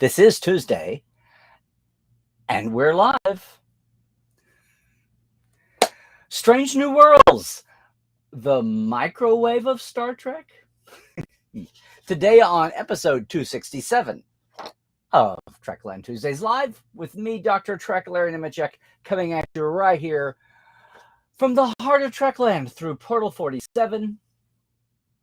This is Tuesday, and we're live. Strange New Worlds, the microwave of Star Trek. Today on episode 267 of Trekland Tuesdays Live with me, Dr. Trek Larry Nemeczek, coming at you right here from the heart of Trekland through Portal 47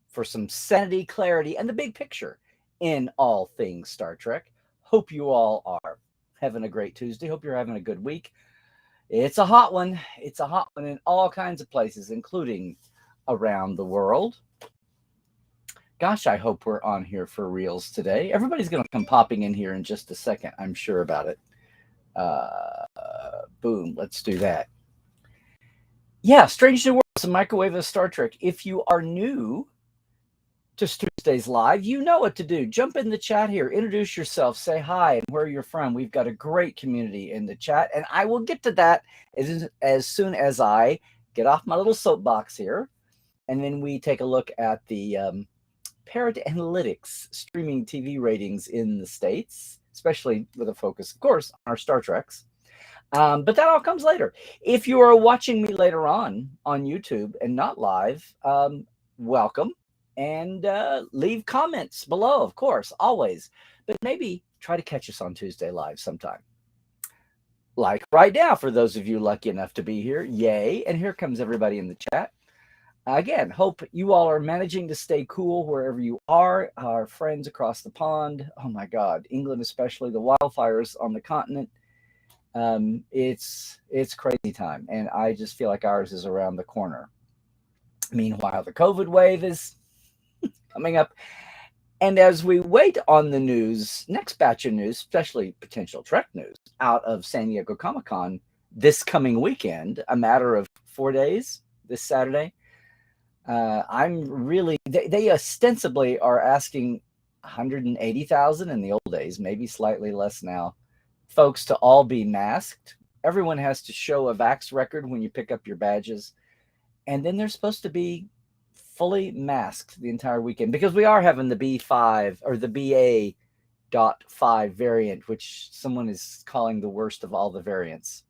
for some sanity, clarity, and the big picture in all things Star Trek. Hope you all are having a great Tuesday. Hope you're having a good week. It's a hot one. It's a hot one in all kinds of places, including around the world. Gosh, I hope we're on here for reals today. Everybody's going to come popping in here in just a second. I'm sure about it. Boom. Let's do that. Yeah, Strange New Worlds, a microwave of Star Trek. If you are new to Tuesdays Live, you know what to do. Jump in the chat here, introduce yourself, say hi and where you're from. We've got a great community in the chat, and I will get to that as soon as I get off my little soapbox here, and then we take a look at the Parrot Analytics streaming TV ratings in the States, especially with a focus, of course, on our Star Treks. But that all comes later. If you are watching me later on YouTube and not live, welcome. And leave comments below, of course, always. But maybe try to catch us on Tuesday Live sometime. Like right now, for those of you lucky enough to be here. Yay. And here comes everybody in the chat. Again, hope you all are managing to stay cool wherever you are. Our friends across the pond. Oh, my God. England especially. The wildfires on the continent. It's crazy time. And I just feel like ours is around the corner. Meanwhile, the COVID wave is coming up. And as we wait on the news, next batch of news, especially potential Trek news, out of San Diego Comic-Con this coming weekend, a matter of 4 days, this Saturday, they ostensibly are asking 180,000 in the old days, maybe slightly less now, folks to all be masked. Everyone has to show a vax record when you pick up your badges. And then they're supposed to be fully masked the entire weekend, because we are having the B5 or the BA.5 variant, which someone is calling the worst of all the variants.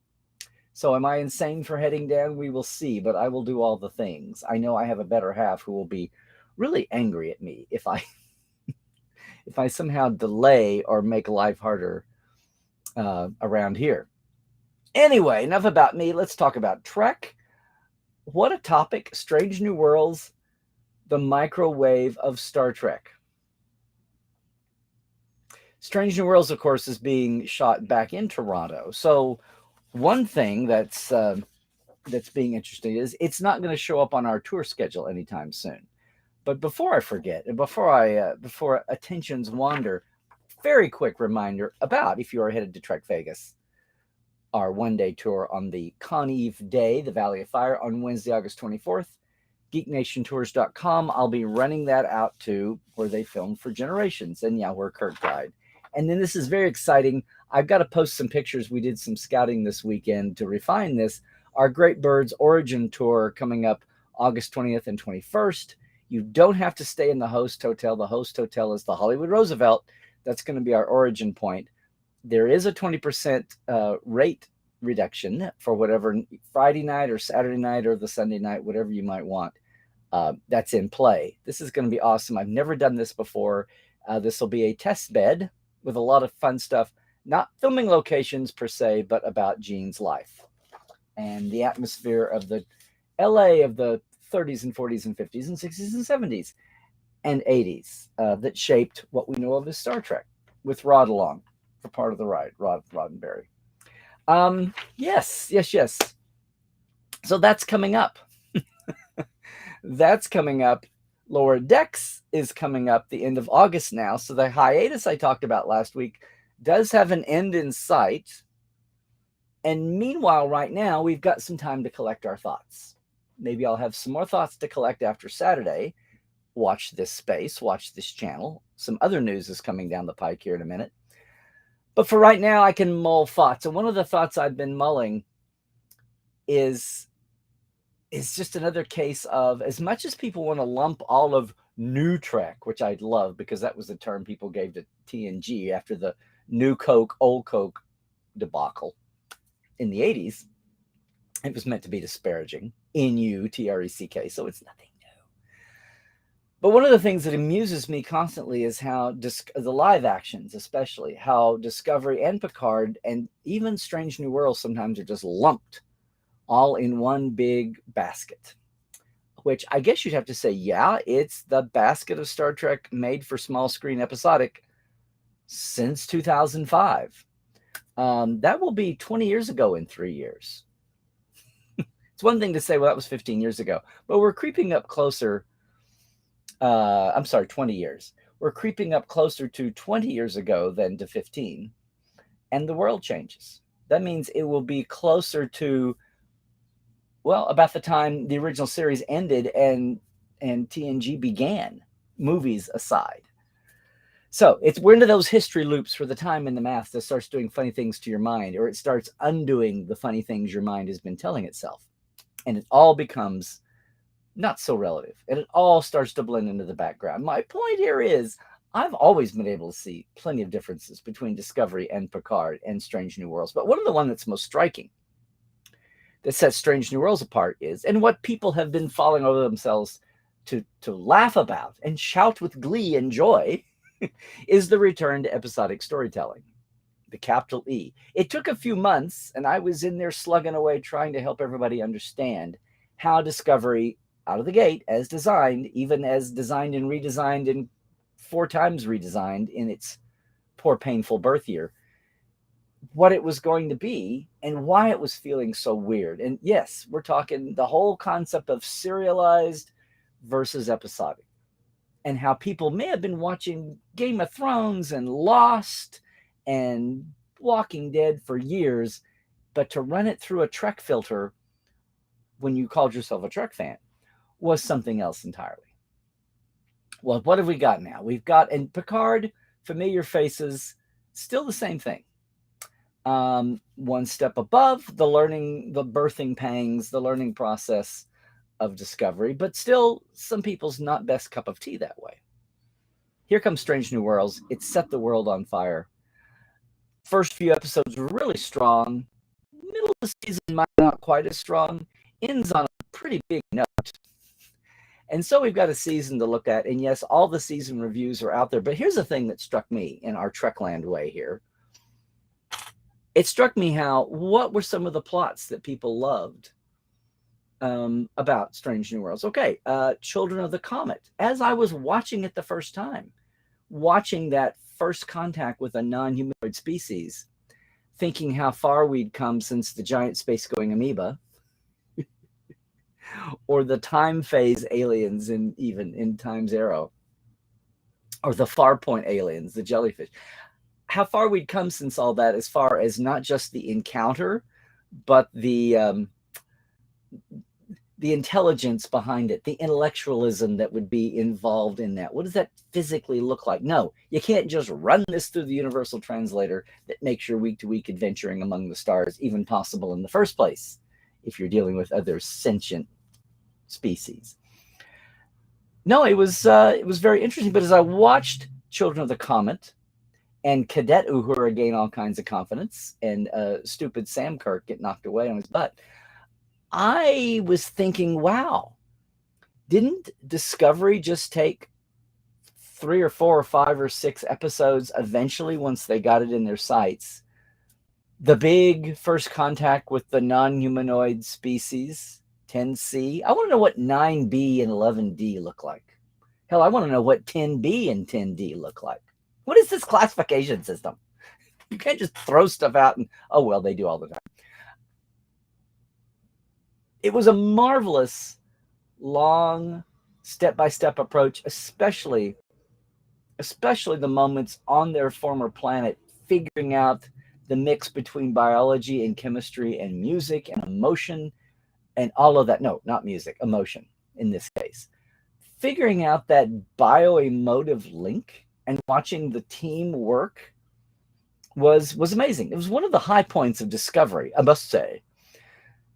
So am I insane for heading down? We will see, but I will do all the things. I know I have a better half who will be really angry at me if I somehow delay or make life harder around here. Anyway, enough about me. Let's talk about Trek. What a topic. Strange New Worlds, the microwave of Star Trek. Strange New Worlds, of course, is being shot back in Toronto. So one thing that's being interesting is it's not going to show up on our tour schedule anytime soon. But before I forget, and before attentions wander, very quick reminder about, if you are headed to Trek Vegas, our one-day tour on the Con Eve Day, the Valley of Fire, on Wednesday, August 24th. GeekNationTours.com. I'll be running that out to where they filmed for Generations, and yeah, where Kirk died. And then this is very exciting. I've got to post some pictures. We did some scouting this weekend to refine this. Our Great Birds Origin Tour coming up August 20th and 21st. You don't have to stay in the host hotel. The host hotel is the Hollywood Roosevelt. That's going to be our origin point. There is a 20% rate reduction for whatever Friday night or Saturday night or the Sunday night, whatever you might want. That's in play. This is going to be awesome. I've never done this before. This will be a test bed with a lot of fun stuff, not filming locations per se, but about Gene's life and the atmosphere of the LA of the 30s and 40s and 50s and 60s and 70s and 80s that shaped what we know of as Star Trek, with Rod along for part of the ride, Roddenberry. Yes. So that's coming up. That's coming up. Lower Decks is coming up the end of August now. So the hiatus I talked about last week does have an end in sight. And meanwhile, right now, we've got some time to collect our thoughts. Maybe I'll have some more thoughts to collect after Saturday. Watch this space, watch this channel. Some other news is coming down the pike here in a minute. But for right now, I can mull thoughts. And one of the thoughts I've been mulling is just another case of, as much as people want to lump all of new Trek, which I'd love because that was the term people gave to TNG after the new Coke, old Coke debacle in the 80s. It was meant to be disparaging. N-U-T-R-E-C-K, so it's nothing new. But one of the things that amuses me constantly is how the live actions, especially, how Discovery and Picard and even Strange New Worlds sometimes are just lumped all in one big basket. Which I guess you'd have to say, yeah, it's the basket of Star Trek made for small screen episodic since 2005. That will be 20 years ago in 3 years. It's one thing to say, well, that was 15 years ago, but we're creeping up closer. 20 years. We're creeping up closer to 20 years ago than to 15. And the world changes. That means it will be closer to, well, about the time the original series ended and TNG began, movies aside. So we're into those history loops where the time in the math that starts doing funny things to your mind, or it starts undoing the funny things your mind has been telling itself. And it all becomes not so relative. And it all starts to blend into the background. My point here is I've always been able to see plenty of differences between Discovery and Picard and Strange New Worlds. But one of the ones that's most striking that sets Strange New Worlds apart is, and what people have been falling over themselves to laugh about and shout with glee and joy, is the return to episodic storytelling, the capital E. It took a few months, and I was in there slugging away trying to help everybody understand how Discovery, out of the gate, as designed, even as designed and redesigned and 4 times redesigned in its poor, painful birth year, what it was going to be and why it was feeling so weird. And yes, we're talking the whole concept of serialized versus episodic, and how people may have been watching Game of Thrones and Lost and Walking Dead for years, but to run it through a Trek filter when you called yourself a Trek fan was something else entirely. Well, what have we got now? We've got, in Picard, familiar faces, still the same thing. One step above the learning, the birthing pangs, the learning process of Discovery, but still some people's not best cup of tea that way. Here comes Strange New Worlds. It set the world on fire. First few episodes were really strong. Middle of the season might not quite as strong. Ends on a pretty big note. And so we've got a season to look at. And yes, all the season reviews are out there. But here's the thing that struck me in our Trekland way here. It struck me what were some of the plots that people loved about Strange New Worlds? Okay, Children of the Comet. As I was watching it the first time, watching that first contact with a non-humanoid species, thinking how far we'd come since the giant space-going amoeba, or the time phase aliens in Time's Arrow, or the Farpoint aliens, the jellyfish. How far we'd come since all that, as far as not just the encounter, but the intelligence behind it, the intellectualism that would be involved in that. What does that physically look like? No, you can't just run this through the universal translator that makes your week-to-week adventuring among the stars even possible in the first place, if you're dealing with other sentient species. No, it was very interesting. But as I watched Children of the Comet and Cadet Uhura gain all kinds of confidence, and stupid Sam Kirk get knocked away on his butt, I was thinking, wow, didn't Discovery just take 3 or 4 or 5 or 6 episodes eventually, once they got it in their sights? The big first contact with the non-humanoid species, 10C. I want to know what 9B and 11D look like. Hell, I want to know what 10B and 10D look like. What is this classification system? You can't just throw stuff out and, oh, well, they do all the time. It was a marvelous, long, step-by-step approach, especially the moments on their former planet, figuring out the mix between biology and chemistry and music and emotion and all of that. No, not music, emotion in this case. Figuring out that bio-emotive link and watching the team work was amazing. It was one of the high points of Discovery, I must say.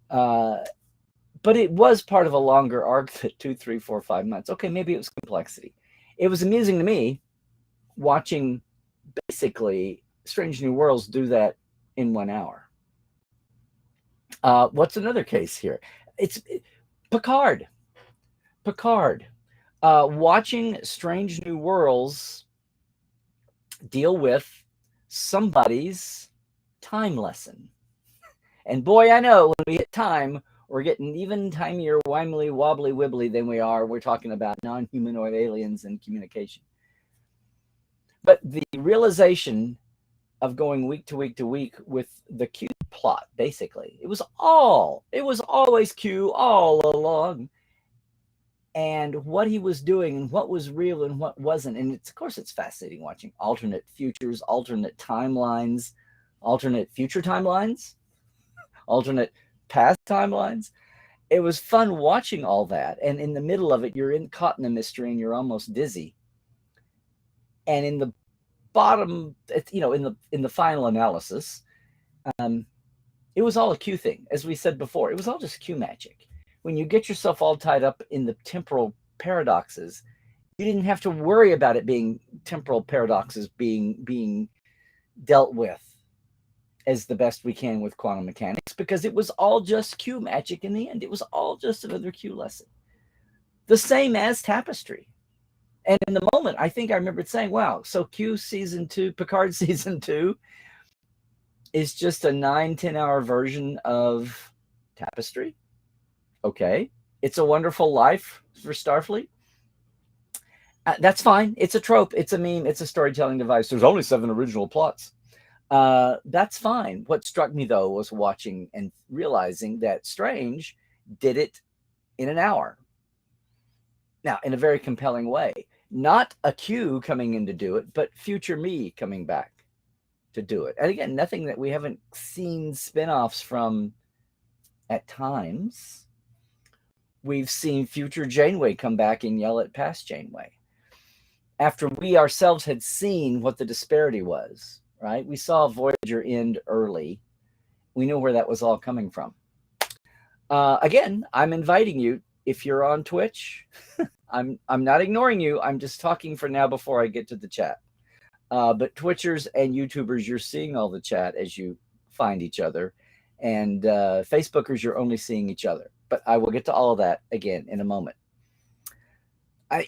But it was part of a longer arc that 2, 3, 4, 5 months. Okay, maybe it was complexity. It was amusing to me watching basically Strange New Worlds do that in 1 hour. What's another case here? It's Picard. Picard. Watching Strange New Worlds deal with somebody's time lesson. And boy, I know when we hit time, we're getting even timier, wimely, wobbly, wibbly than we are. We're talking about non-humanoid aliens and communication. But the realization of going week to week to week with the Q plot, basically, it was always Q all along. And what he was doing and what was real and what wasn't. And of course, it's fascinating watching alternate futures, alternate timelines, alternate future timelines, alternate past timelines. It was fun watching all that. And in the middle of it, you're caught in the mystery and you're almost dizzy. And in the bottom, in the final analysis, it was all a Q thing. As we said before, it was all just Q magic. When you get yourself all tied up in the temporal paradoxes, you didn't have to worry about it being temporal paradoxes being dealt with as the best we can with quantum mechanics, because it was all just Q magic in the end. It was all just another Q lesson. The same as Tapestry. And in the moment, I think I remembered saying, wow, so Q season 2, Picard season 2 is just a 9-10 hour version of Tapestry. Okay. It's a Wonderful Life for Starfleet. That's fine. It's a trope. It's a meme. It's a storytelling device. There's only 7 original plots. That's fine. What struck me, though, was watching and realizing that Strange did it in an hour. Now, in a very compelling way. Not a Q coming in to do it, but future me coming back to do it. And again, nothing that we haven't seen spin-offs from at times. We've seen future Janeway come back and yell at past Janeway. After we ourselves had seen what the disparity was, right? We saw Voyager end early. We knew where that was all coming from. Again, I'm inviting you, if you're on Twitch, I'm not ignoring you. I'm just talking for now before I get to the chat. But Twitchers and YouTubers, you're seeing all the chat as you find each other. And Facebookers, you're only seeing each other. But I will get to all of that again in a moment.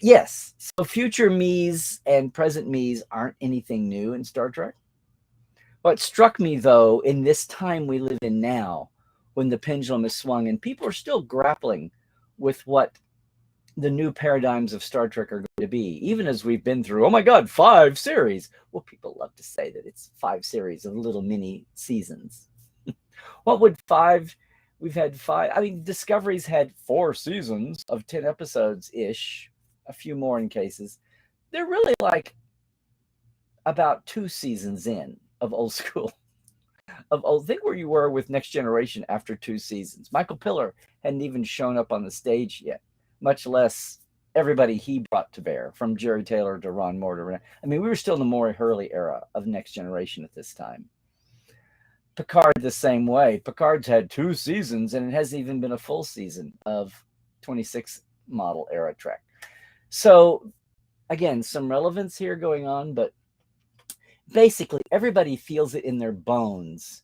Yes, so future me's and present me's aren't anything new in Star Trek. What struck me, though, in this time we live in now, when the pendulum is swung and people are still grappling with what the new paradigms of Star Trek are going to be, even as we've been through, oh my God, 5 series. Well, people love to say that it's 5 series of little mini seasons. What would 5... We've had 5. I mean, Discovery's had 4 seasons of 10 episodes-ish, a few more in cases. They're really like about 2 seasons in of old school. Think where you were with Next Generation after 2 seasons. Michael Piller hadn't even shown up on the stage yet, much less everybody he brought to bear, from Jerry Taylor to Ron Moore. I mean, we were still in the Maury Hurley era of Next Generation at this time. Picard the same way. Picard's had 2 seasons, and it hasn't even been a full season of 26 model era Trek. So, again, some relevance here going on, but basically everybody feels it in their bones,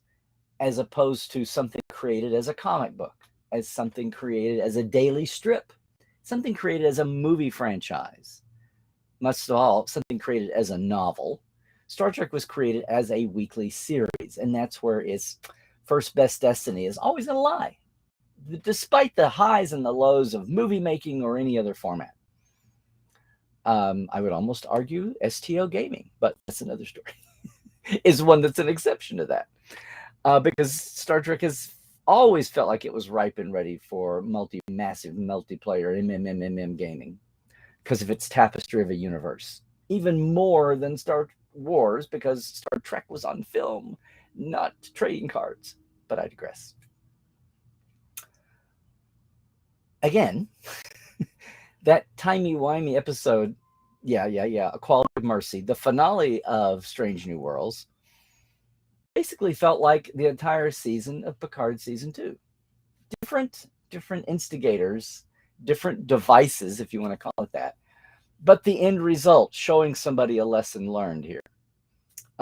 as opposed to something created as a comic book, as something created as a daily strip, something created as a movie franchise, most of all, something created as a novel. Star Trek was created as a weekly series, and that's where its first best destiny is always going to lie, despite the highs and the lows of movie making or any other format. I would almost argue STO gaming, but that's another story, is one that's an exception to that, because Star Trek has always felt like it was ripe and ready for massive multiplayer MMM gaming because of its tapestry of a universe, even more than Star Wars, because Star Trek was on film, not trading cards. But I digress. Again, that timey-wimey episode, A Quality of Mercy, the finale of Strange New Worlds, basically felt like the entire season of Picard season 2. Different instigators, different devices, if you want to call it that, but the end result showing somebody a lesson learned here.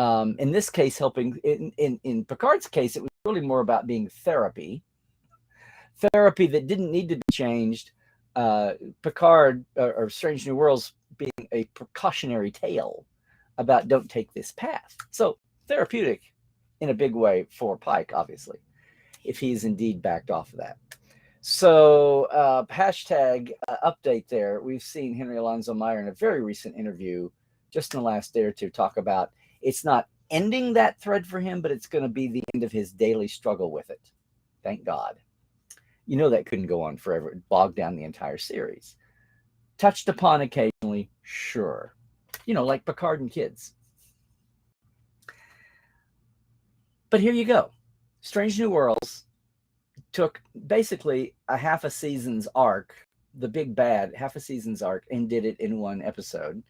In this case, helping in Picard's case, it was really more about being therapy that didn't need to be changed. Picard or Strange New Worlds being a precautionary tale about don't take this path. So therapeutic in a big way for Pike, obviously, if he's indeed backed off of that. So hashtag update there. We've seen Henry Alonso Meyer in a very recent interview just in the last day or two talk about it's not ending that thread for him, but it's going to be the end of his daily struggle with it. Thank God. You know that couldn't go on forever. It bogged down the entire series. Touched upon occasionally, sure. You know, like Picard and kids. But here you go. Strange New Worlds took basically a half a season's arc, the big bad, half a season's arc, and did it in one episode.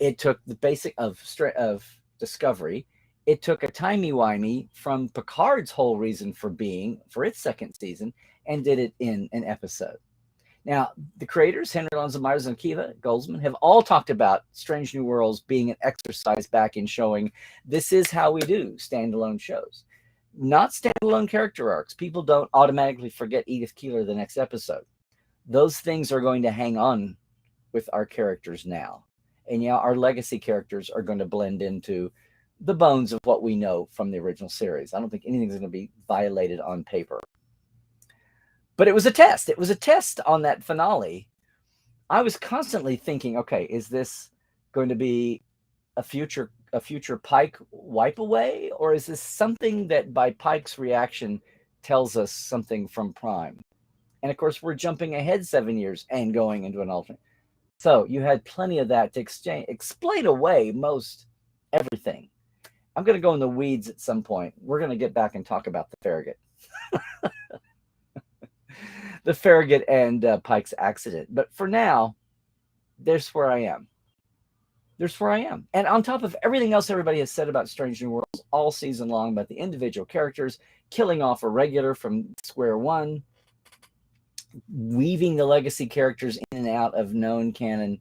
It took the basic of Discovery. It took a timey-wimey from Picard's whole reason for being for its second season and did it in an episode. Now, the creators, Henry Alonso Myers and Akiva Goldsman, have all talked about Strange New Worlds being an exercise back in showing this is how we do standalone shows. Not standalone character arcs. People don't automatically forget Edith Keeler the next episode. Those things are going to hang on with our characters now. And yeah, our legacy characters are going to blend into the bones of what we know from the original series. I don't think anything's going to be violated on paper. But it was a test. It was a test on that finale. I was constantly thinking, okay, is this going to be a future Pike wipe away? Or is this something that by Pike's reaction tells us something from Prime? And of course, we're jumping ahead 7 years and going into an alternate. So you had plenty of that to explain away most everything. I'm going to go in the weeds at some point. We're going to get back and talk about the Farragut. The Farragut and Pike's accident. But for now, there's where I am. There's where I am. And on top of everything else everybody has said about Strange New Worlds all season long, about the individual characters, killing off a regular from square one, weaving the legacy characters in and out of known canon,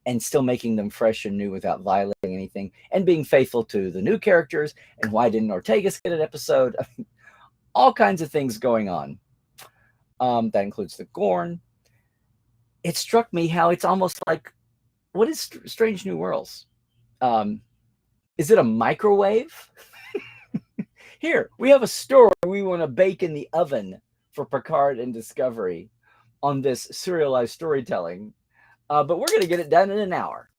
and still making them fresh and new without violating anything, and being faithful to the new characters, and why didn't Ortegas get an episode? All kinds of things going on. That includes the Gorn. It struck me how it's almost like, what is Strange New Worlds? Is it a microwave? Here, we have a story we want to bake in the oven for Picard and Discovery on this serialized storytelling. But we're going to get it done in an hour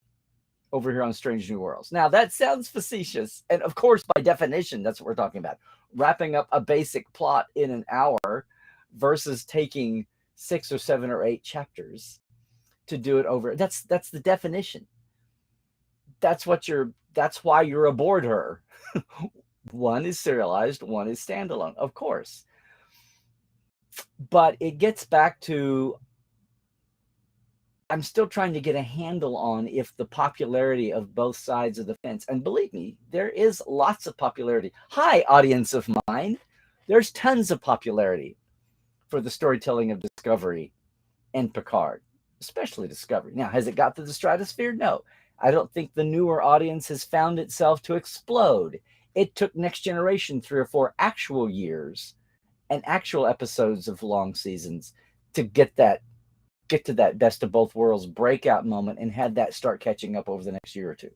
over here on Strange New Worlds. Now, that sounds facetious. And of course, by definition, that's what we're talking about. Wrapping up a basic plot in an hour versus taking 6 or 7 or 8 chapters to do it over. That's the definition. That's why you're aboard her. One is serialized, one is standalone, of course. But it gets back to, I'm still trying to get a handle on if the popularity of both sides of the fence, and believe me, there is lots of popularity. Hi, audience of mine. There's tons of popularity for the storytelling of Discovery and Picard, especially Discovery. Now, has it got to the stratosphere? No. I don't think the newer audience has found itself to explode. It took Next Generation 3 or 4 actual years and actual episodes of long seasons to get to that best of both worlds breakout moment and had that start catching up over the next year or two.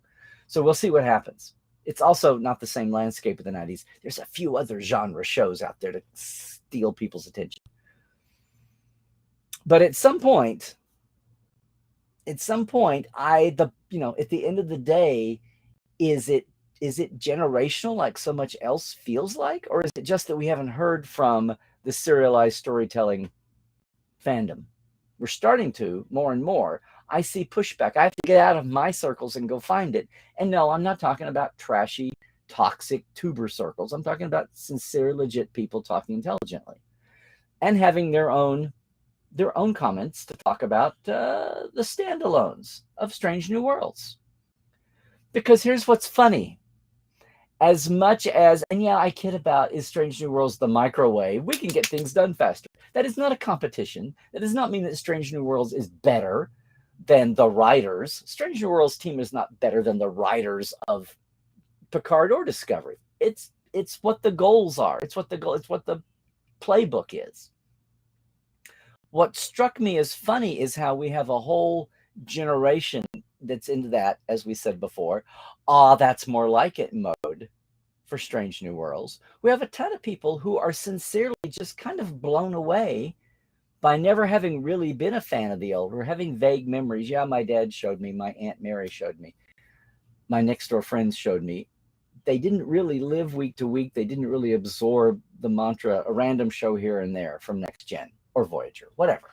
So we'll see what happens. It's also not the same landscape of the 90s. There's a few other genre shows out there to steal people's attention. But at some point, at the end of the day, is it generational like so much else feels like? Or is it just that we haven't heard from the serialized storytelling fandom? We're starting to more and more. I see pushback. I have to get out of my circles and go find it. And no, I'm not talking about trashy, toxic tuber circles. I'm talking about sincere, legit people talking intelligently and having their own comments to talk about the standalones of Strange New Worlds. Because here's what's funny. As much as, and yeah, I kid about, is Strange New Worlds the microwave? We can get things done faster. That is not a competition. That does not mean that Strange New Worlds is better than the writers. Strange New Worlds team is not better than the writers of Picard or Discovery. It's what the goals are. It's what the playbook is. What struck me as funny is how we have a whole generation that's into that, as we said before. That's more like it mode for Strange New Worlds. We have a ton of people who are sincerely just kind of blown away by never having really been a fan of the old, or having vague memories. Yeah, my dad showed me, my Aunt Mary showed me, my next door friends showed me. They didn't really live week to week. They didn't really absorb the mantra, a random show here and there from Next Gen or Voyager, whatever.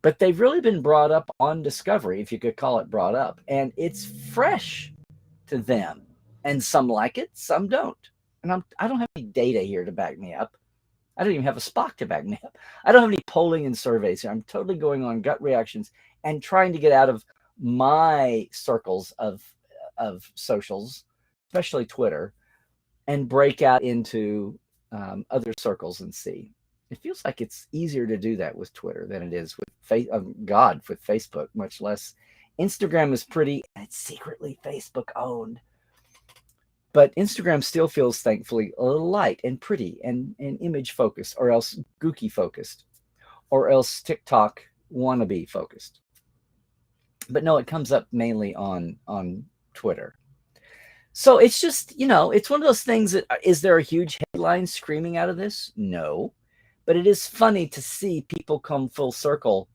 But they've really been brought up on Discovery, if you could call it brought up, and it's fresh to them. And some like it, some don't. And I don't have any data here to back me up. I don't even have a Spock to back me up. I don't have any polling and surveys here. I'm totally going on gut reactions and trying to get out of my circles of socials, especially Twitter, and break out into other circles and see. It feels like it's easier to do that with Twitter than it is with with Facebook, much less. Instagram is pretty, it's secretly Facebook owned. But Instagram still feels, thankfully, a little light and pretty and image focused, or else gooky focused, or else TikTok wannabe focused. But no, it comes up mainly on Twitter. So it's just, it's one of those things that, is there a huge headline screaming out of this? No. But it is funny to see people come full circle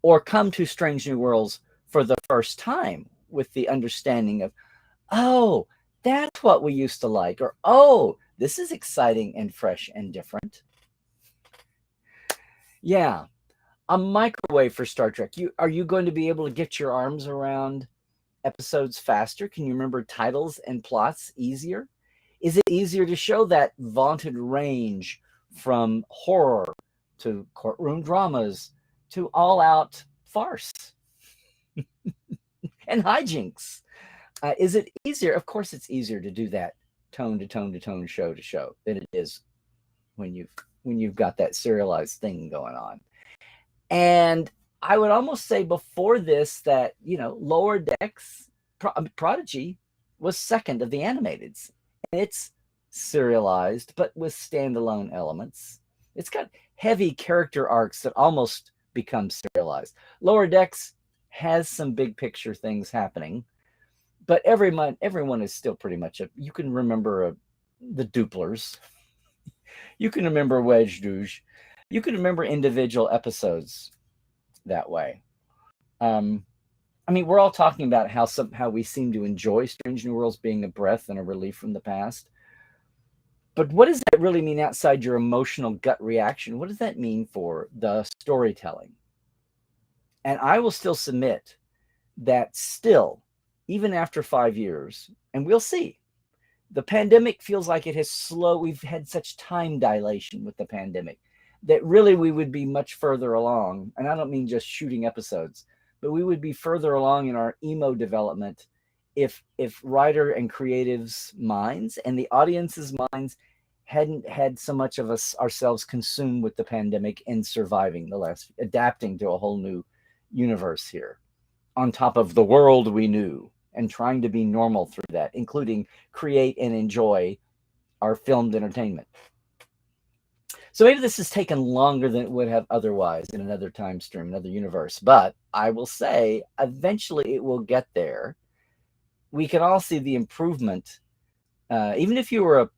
or come to Strange New Worlds for the first time with the understanding of, oh, that's what we used to like, or, oh, this is exciting and fresh and different. Yeah. A microwave for Star Trek. Are you going to be able to get your arms around episodes faster? Can you remember titles and plots easier? Is it easier to show that vaunted range from horror to courtroom dramas to all-out farce and hijinks? Is it easier? Of course it's easier to do that tone to tone to tone, show to show, than it is when you've got that serialized thing going on. And I would almost say before this that, Lower Decks, Prodigy, was second of the animateds. And it's serialized, but with standalone elements. It's got heavy character arcs that almost become serialized. Lower Decks has some big picture things happening, but everyone is still pretty much you can remember the Duplers. You can remember Wedge Douche. You can remember individual episodes that way. We're all talking about how we seem to enjoy Strange New Worlds being a breath and a relief from the past. But what does that really mean outside your emotional gut reaction? What does that mean for the storytelling? And I will still submit that still, even after 5 years, and we'll see, the pandemic feels like it has we've had such time dilation with the pandemic that really we would be much further along. And I don't mean just shooting episodes, but we would be further along in our emo development if writer and creatives' minds and the audience's minds hadn't had so much of ourselves consumed with the pandemic and surviving adapting to a whole new universe here, on top of the world we knew, and trying to be normal through that, including create and enjoy our filmed entertainment. So maybe this has taken longer than it would have otherwise in another time stream, another universe. But I will say, eventually it will get there. We can all see the improvement. Even if you were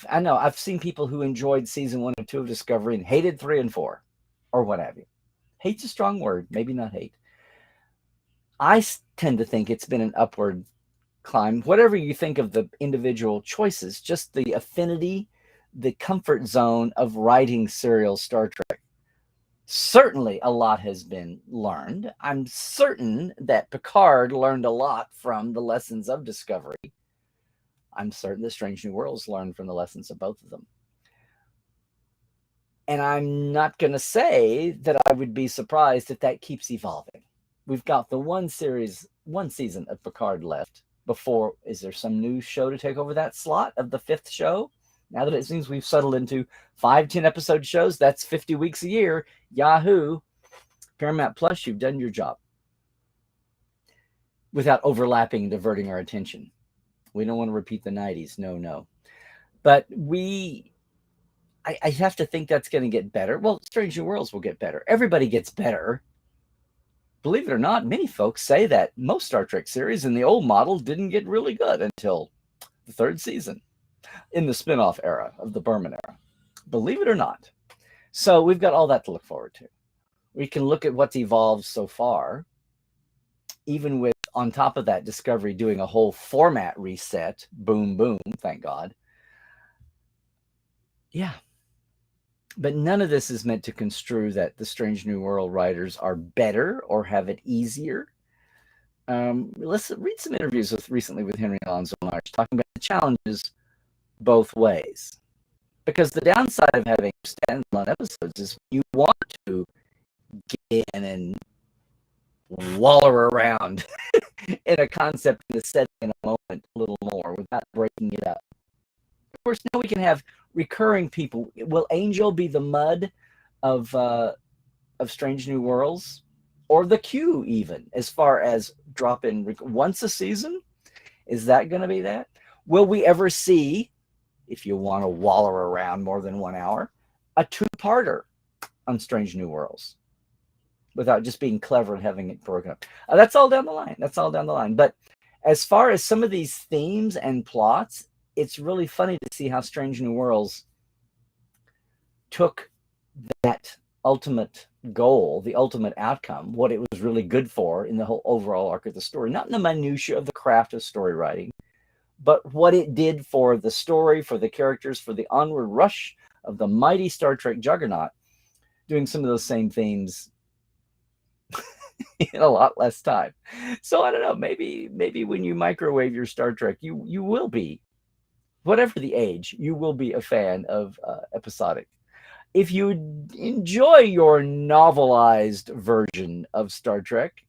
I know I've seen people who enjoyed season 1 and 2 of Discovery and hated 3 and 4, or what have you. Hate's a strong word, maybe not hate. I tend to think it's been an upward climb. Whatever you think of the individual choices, just the affinity, the comfort zone of writing serial Star Trek. Certainly a lot has been learned. I'm certain that Picard learned a lot from the lessons of Discovery. I'm certain that Strange New Worlds learned from the lessons of both of them. And I'm not going to say that I would be surprised if that keeps evolving. We've got the one season of Picard left before. Is there some new show to take over that slot of the 5th show? Now that it seems we've settled into 5-10 episode shows, that's 50 weeks a year. Yahoo! Paramount Plus, you've done your job without overlapping and diverting our attention. We don't want to repeat the 90s. No. But I have to think that's going to get better. Well, Strange New Worlds will get better. Everybody gets better. Believe it or not, many folks say that most Star Trek series in the old model didn't get really good until the third season in the spin-off era of the Berman era. Believe it or not. So we've got all that to look forward to. We can look at what's evolved so far, even with, on top of that, Discovery doing a whole format reset. Boom, boom, thank God. Yeah. But none of this is meant to construe that the Strange New World writers are better or have it easier. Let's read some interviews recently with Henry Alonso Myers talking about the challenges both ways. Because the downside of having standalone episodes is you want to get in and waller around in a concept, in a setting, in a moment, a little more without breaking it up. Of course, now we can have recurring people. Will Angel be the Mud of Strange New Worlds, or the Q even, as far as drop in once a season? Is that going to be that? Will we ever see, if you want to waller around more than 1 hour, a two-parter on Strange New Worlds without just being clever and having it broken up? That's all down the line. That's all down the line. But as far as some of these themes and plots, it's really funny to see how Strange New Worlds took that ultimate goal, the ultimate outcome, what it was really good for in the whole overall arc of the story, not in the minutiae of the craft of story writing, but what it did for the story, for the characters, for the onward rush of the mighty Star Trek juggernaut, doing some of those same themes in a lot less time. So I don't know, maybe when you microwave your Star Trek, you will be, whatever the age, you will be a fan of episodic. If you enjoy your novelized version of Star Trek,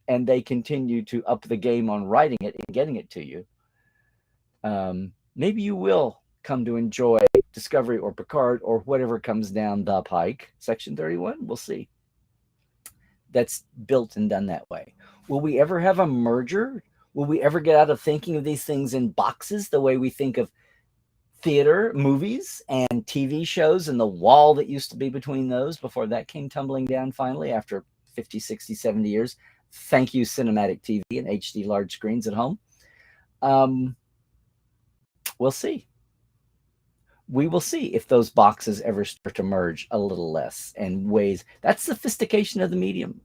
and they continue to up the game on writing it and getting it to you, maybe you will come to enjoy Discovery or Picard or whatever comes down the pike. Section 31, we'll see. That's built and done that way. Will we ever have a merger? Will we ever get out of thinking of these things in boxes the way we think of theater, movies, and TV shows, and the wall that used to be between those before that came tumbling down finally after 50, 60, 70 years? Thank you, cinematic TV and HD large screens at home. We'll see. We will see if those boxes ever start to merge a little less and ways. That's sophistication of the medium.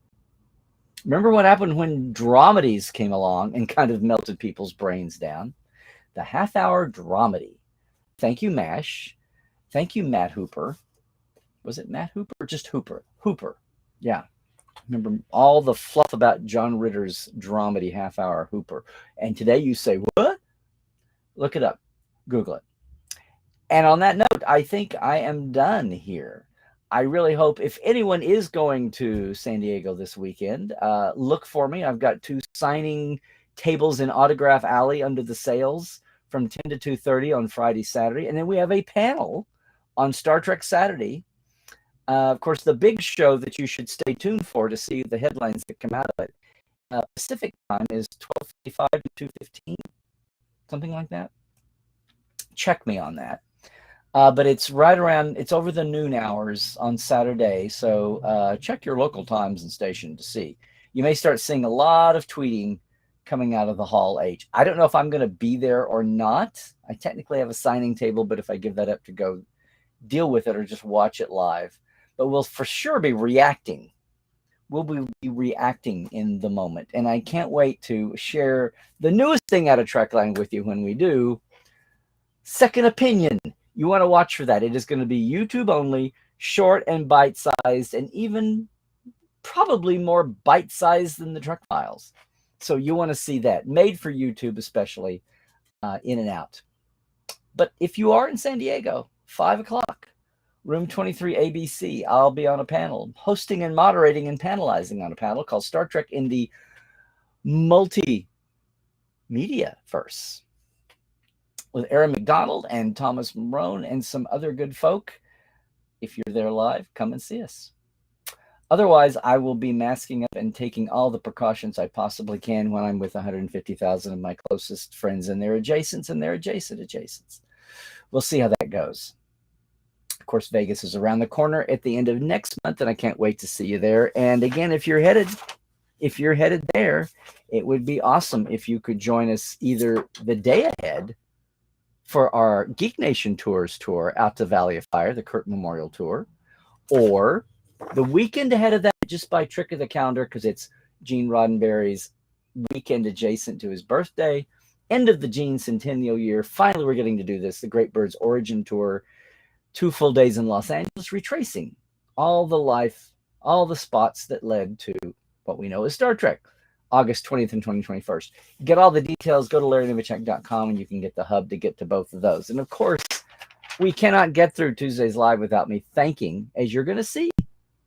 Remember what happened when dramedies came along and kind of melted people's brains down? The half-hour dramedy. Thank you, MASH. Thank you, Matt Hooper. Was it Matt Hooper or just Hooper? Hooper. Yeah. Remember all the fluff about John Ritter's dramedy half-hour, Hooper. And today you say, what? Look it up. Google it. And on that note, I think I am done here. I really hope if anyone is going to San Diego this weekend, look for me. I've got 2 signing tables in Autograph Alley under the sails from 10 to 2:30 on Friday, Saturday. And then we have a panel on Star Trek Saturday. Of course, the big show that you should stay tuned for to see the headlines that come out of it. Pacific time is 12:55 to 2:15, something like that. Check me on that. But it's right around, it's over the noon hours on Saturday. So check your local times and station to see. You may start seeing a lot of tweeting coming out of the Hall H. I don't know if I'm going to be there or not. I technically have a signing table, but if I give that up to go deal with it or just watch it live, but we'll for sure be reacting. We'll be reacting in the moment. And I can't wait to share the newest thing out of Trekland with you when we do. Second Opinion. You want to watch for that. It is going to be YouTube only, short and bite-sized, and even probably more bite-sized than the Trek Files. So you want to see that. Made for YouTube especially, in and out. But if you are in San Diego, 5 o'clock, room 23 ABC, I'll be on a panel, hosting and moderating and panelizing on a panel called Star Trek in the Multimedia Verse, with Aaron McDonald and Thomas Marone and some other good folk. If you're there live, come and see us. Otherwise, I will be masking up and taking all the precautions I possibly can when I'm with 150,000 of my closest friends and their adjacents and their adjacents. We'll see how that goes. Of course, Vegas is around the corner at the end of next month, and I can't wait to see you there. And again, if you're headed there, it would be awesome if you could join us either the day ahead for our Geek Nation Tours tour out to Valley of Fire, the Kurt Memorial Tour, or the weekend ahead of that, just by trick of the calendar, because it's Gene Roddenberry's weekend adjacent to his birthday, end of the Gene centennial year. Finally, we're getting to do this, the Great Birds Origin Tour, 2 full days in Los Angeles, retracing all the life, all the spots that led to what we know as Star Trek, August 20th and 2021st. Get all the details, go to LarryNemecek.com, and you can get the hub to get to both of those. And of course, we cannot get through Tuesdays Live without me thanking, as you're going to see,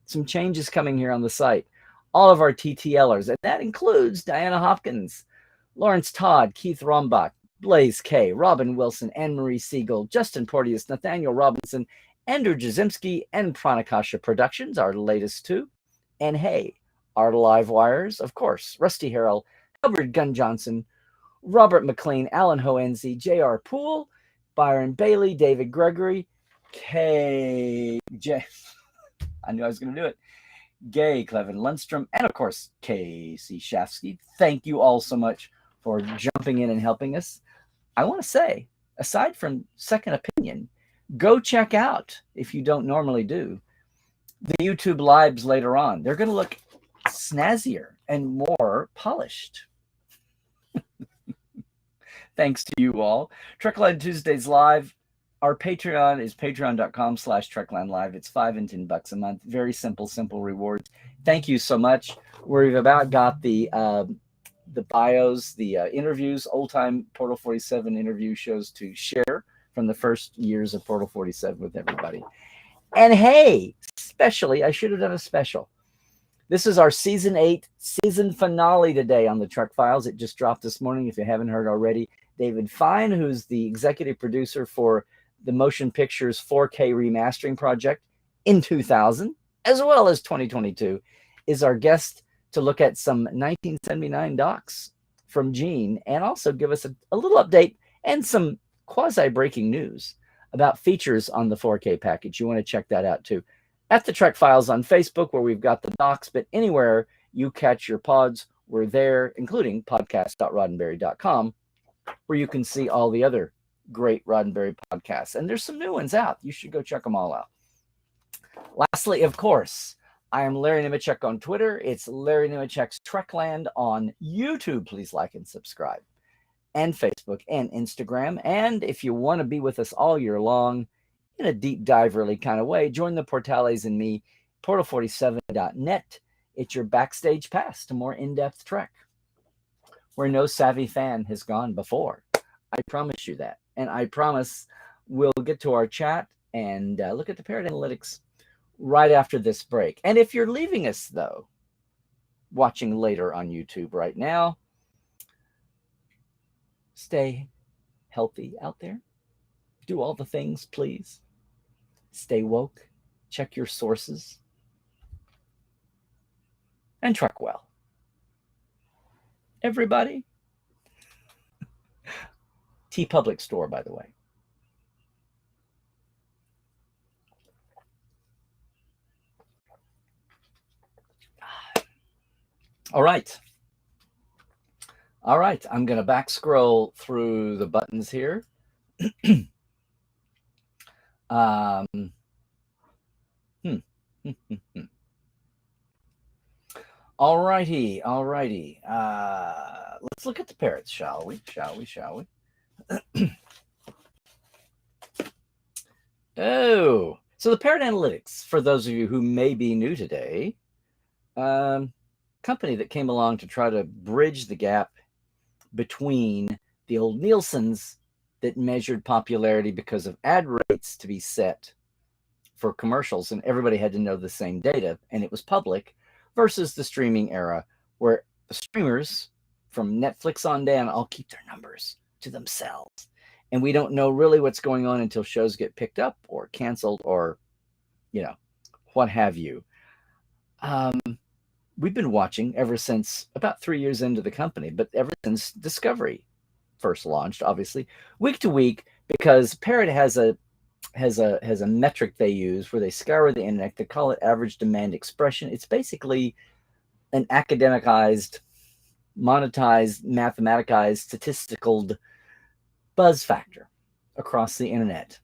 some changes coming here on the site, all of our TTLers, and that includes Diana Hopkins, Lawrence Todd, Keith Rombach, Blaze K, Robin Wilson, Anne-Marie Siegel, Justin Porteous, Nathaniel Robinson, Andrew Jazimski, and Pranakasha Productions, our latest two. And hey, our live wires, of course, Rusty Harrell, Albert Gunn Johnson, Robert McLean, Alan Hoenzi, J.R. Poole, Byron Bailey, David Gregory, I knew I was going to do it. Gay, Clevin Lundstrom, and of course, Casey Shafsky. Thank you all so much for jumping in and helping us. I want to say, aside from Second Opinion, go check out, if you don't normally do, the YouTube lives later on. They're going to look snazzier and more polished. Thanks to you all. Trekland Tuesdays Live. Our Patreon is patreon.com/TreklandLive. It's $5 and $10 a month. Very simple rewards. Thank you so much. We've about got the bios, the interviews, old-time Portal 47 interview shows to share from the first years of Portal 47 with everybody. And hey, especially, I should have done a special. This is our Season 8 season finale today on the Trek Files. It just dropped this morning, if you haven't heard already. David Fine, who's the executive producer for the Motion Pictures 4K remastering project in 2000, as well as 2022, is our guest to look at some 1979 docs from Gene and also give us a little update and some quasi-breaking news about features on the 4K package. You want to check that out too. At the Trek Files on Facebook, where we've got the docs, but anywhere you catch your pods, we're there, including podcast.roddenberry.com, where you can see all the other great Roddenberry podcasts. And there's some new ones out. You should go check them all out. Lastly, of course, I am Larry Nemecek on Twitter. It's Larry Nemecek's Trekland on YouTube. Please like and subscribe. And Facebook and Instagram. And if you want to be with us all year long, in a deep dive really kind of way, join the Portales and me, portal47.net. It's your backstage pass to more in-depth Trek, where no savvy fan has gone before. I promise you that. And I promise we'll get to our chat and look at the Parrot Analytics right after this break. And if you're leaving us, though, watching later on YouTube right now, stay healthy out there. Do all the things, please. Stay woke. Check your sources. And Trek well. Everybody. TeePublic store, by the way. All right. I'm going to back scroll through the buttons here. All righty. Let's look at the parrots, shall we? Oh, so the Parrot Analytics, for those of you who may be new today, company that came along to try to bridge the gap between the old Nielsen's that measured popularity because of ad rates to be set for commercials, and everybody had to know the same data, and it was public, versus the streaming era, where the streamers from Netflix on down all keep their numbers to themselves. And we don't know really what's going on until shows get picked up or canceled or, what have you. Um, we've been watching ever since about 3 years into the company, but ever since Discovery first launched, obviously, week to week, because Parrot has a metric they use where they scour the internet. They call it average demand expression. It's basically an academicized, monetized, mathematicized, statistical buzz factor across the internet.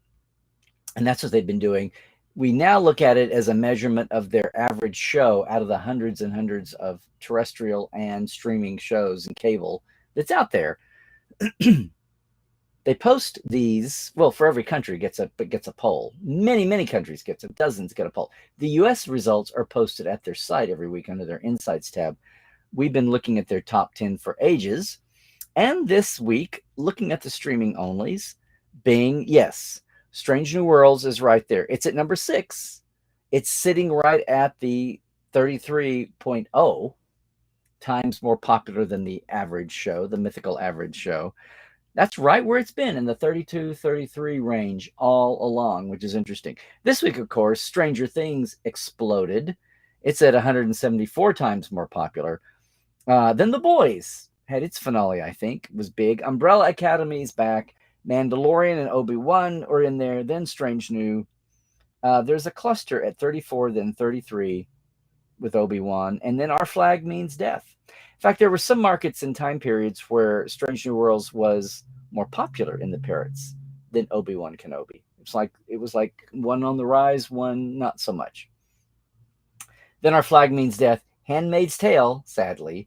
And that's what they've been doing. We now look at it as a measurement of their average show out of the hundreds and hundreds of terrestrial and streaming shows and cable that's out there. They post these, well, for every country gets a poll. Many countries gets it, dozens get a poll. The US results are posted at their site every week under their Insights tab. We've been looking at their top 10 for ages. And this week, looking at the streaming onlys, Bing, yes, Strange New Worlds is right there. It's at number 6. It's sitting right at the 33.0 times more popular than the average show, the mythical average show. That's right where it's been, in the 32, 33 range all along, which is interesting. This week, of course, Stranger Things exploded. It's at 174 times more popular. Then The Boys had its finale, I think. It was big. Umbrella Academy's back. Mandalorian and Obi-Wan are in there. Then Strange New. There's a cluster at 34, then 33 with Obi-Wan. And then Our Flag Means Death. In fact, there were some markets and time periods where Strange New Worlds was more popular in the parrots than Obi-Wan Kenobi. It was like one on the rise, one not so much. Then Our Flag Means Death, Handmaid's Tale, sadly,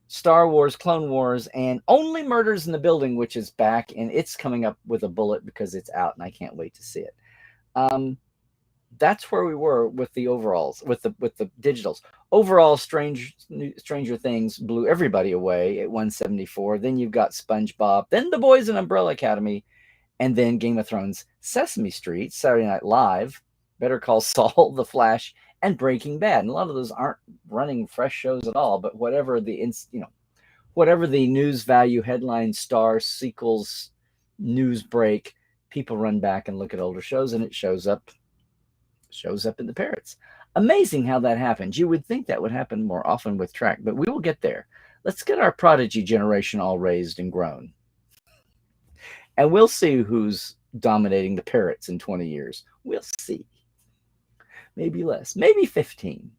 Star Wars, Clone Wars, and Only Murders in the Building, which is back, and it's coming up with a bullet because it's out, and I can't wait to see it. That's where we were with the overalls, with the digitals. Overall, Stranger Things blew everybody away at 174. Then you've got SpongeBob, then The Boys and Umbrella Academy, and then Game of Thrones, Sesame Street, Saturday Night Live, Better Call Saul, The Flash, and Breaking Bad. And a lot of those aren't running fresh shows at all, but whatever the news value, headline, star, sequels, news break, people run back and look at older shows, and it shows up in the parrots. Amazing how that happens. You would think that would happen more often with Trek, but we will get there. Let's get our prodigy generation all raised and grown. And we'll see who's dominating the parrots in 20 years. We'll see. Maybe less, maybe 15.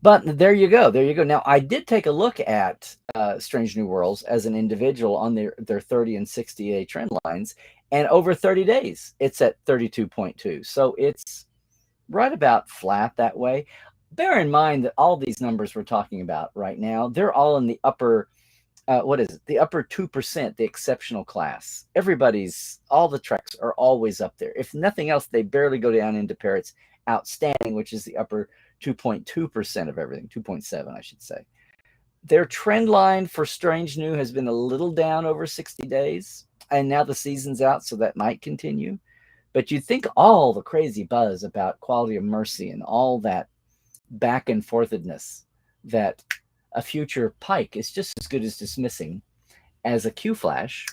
But there you go. Now, I did take a look at Strange New Worlds as an individual on their 30 and 60-day trend lines. And over 30 days, it's at 32.2. So it's right about flat that way. Bear in mind that all these numbers we're talking about right now, they're all in the upper, the upper 2%, the exceptional class. All the Treks are always up there. If nothing else, they barely go down into parrots outstanding, which is the upper 2.2% of everything, 2.7, I should say. Their trend line for Strange New has been a little down over 60 days. And now the season's out, so that might continue. But you'd think all the crazy buzz about Quality of Mercy and all that back and forthedness, that a future Pike is just as good as dismissing as a Q-Flash,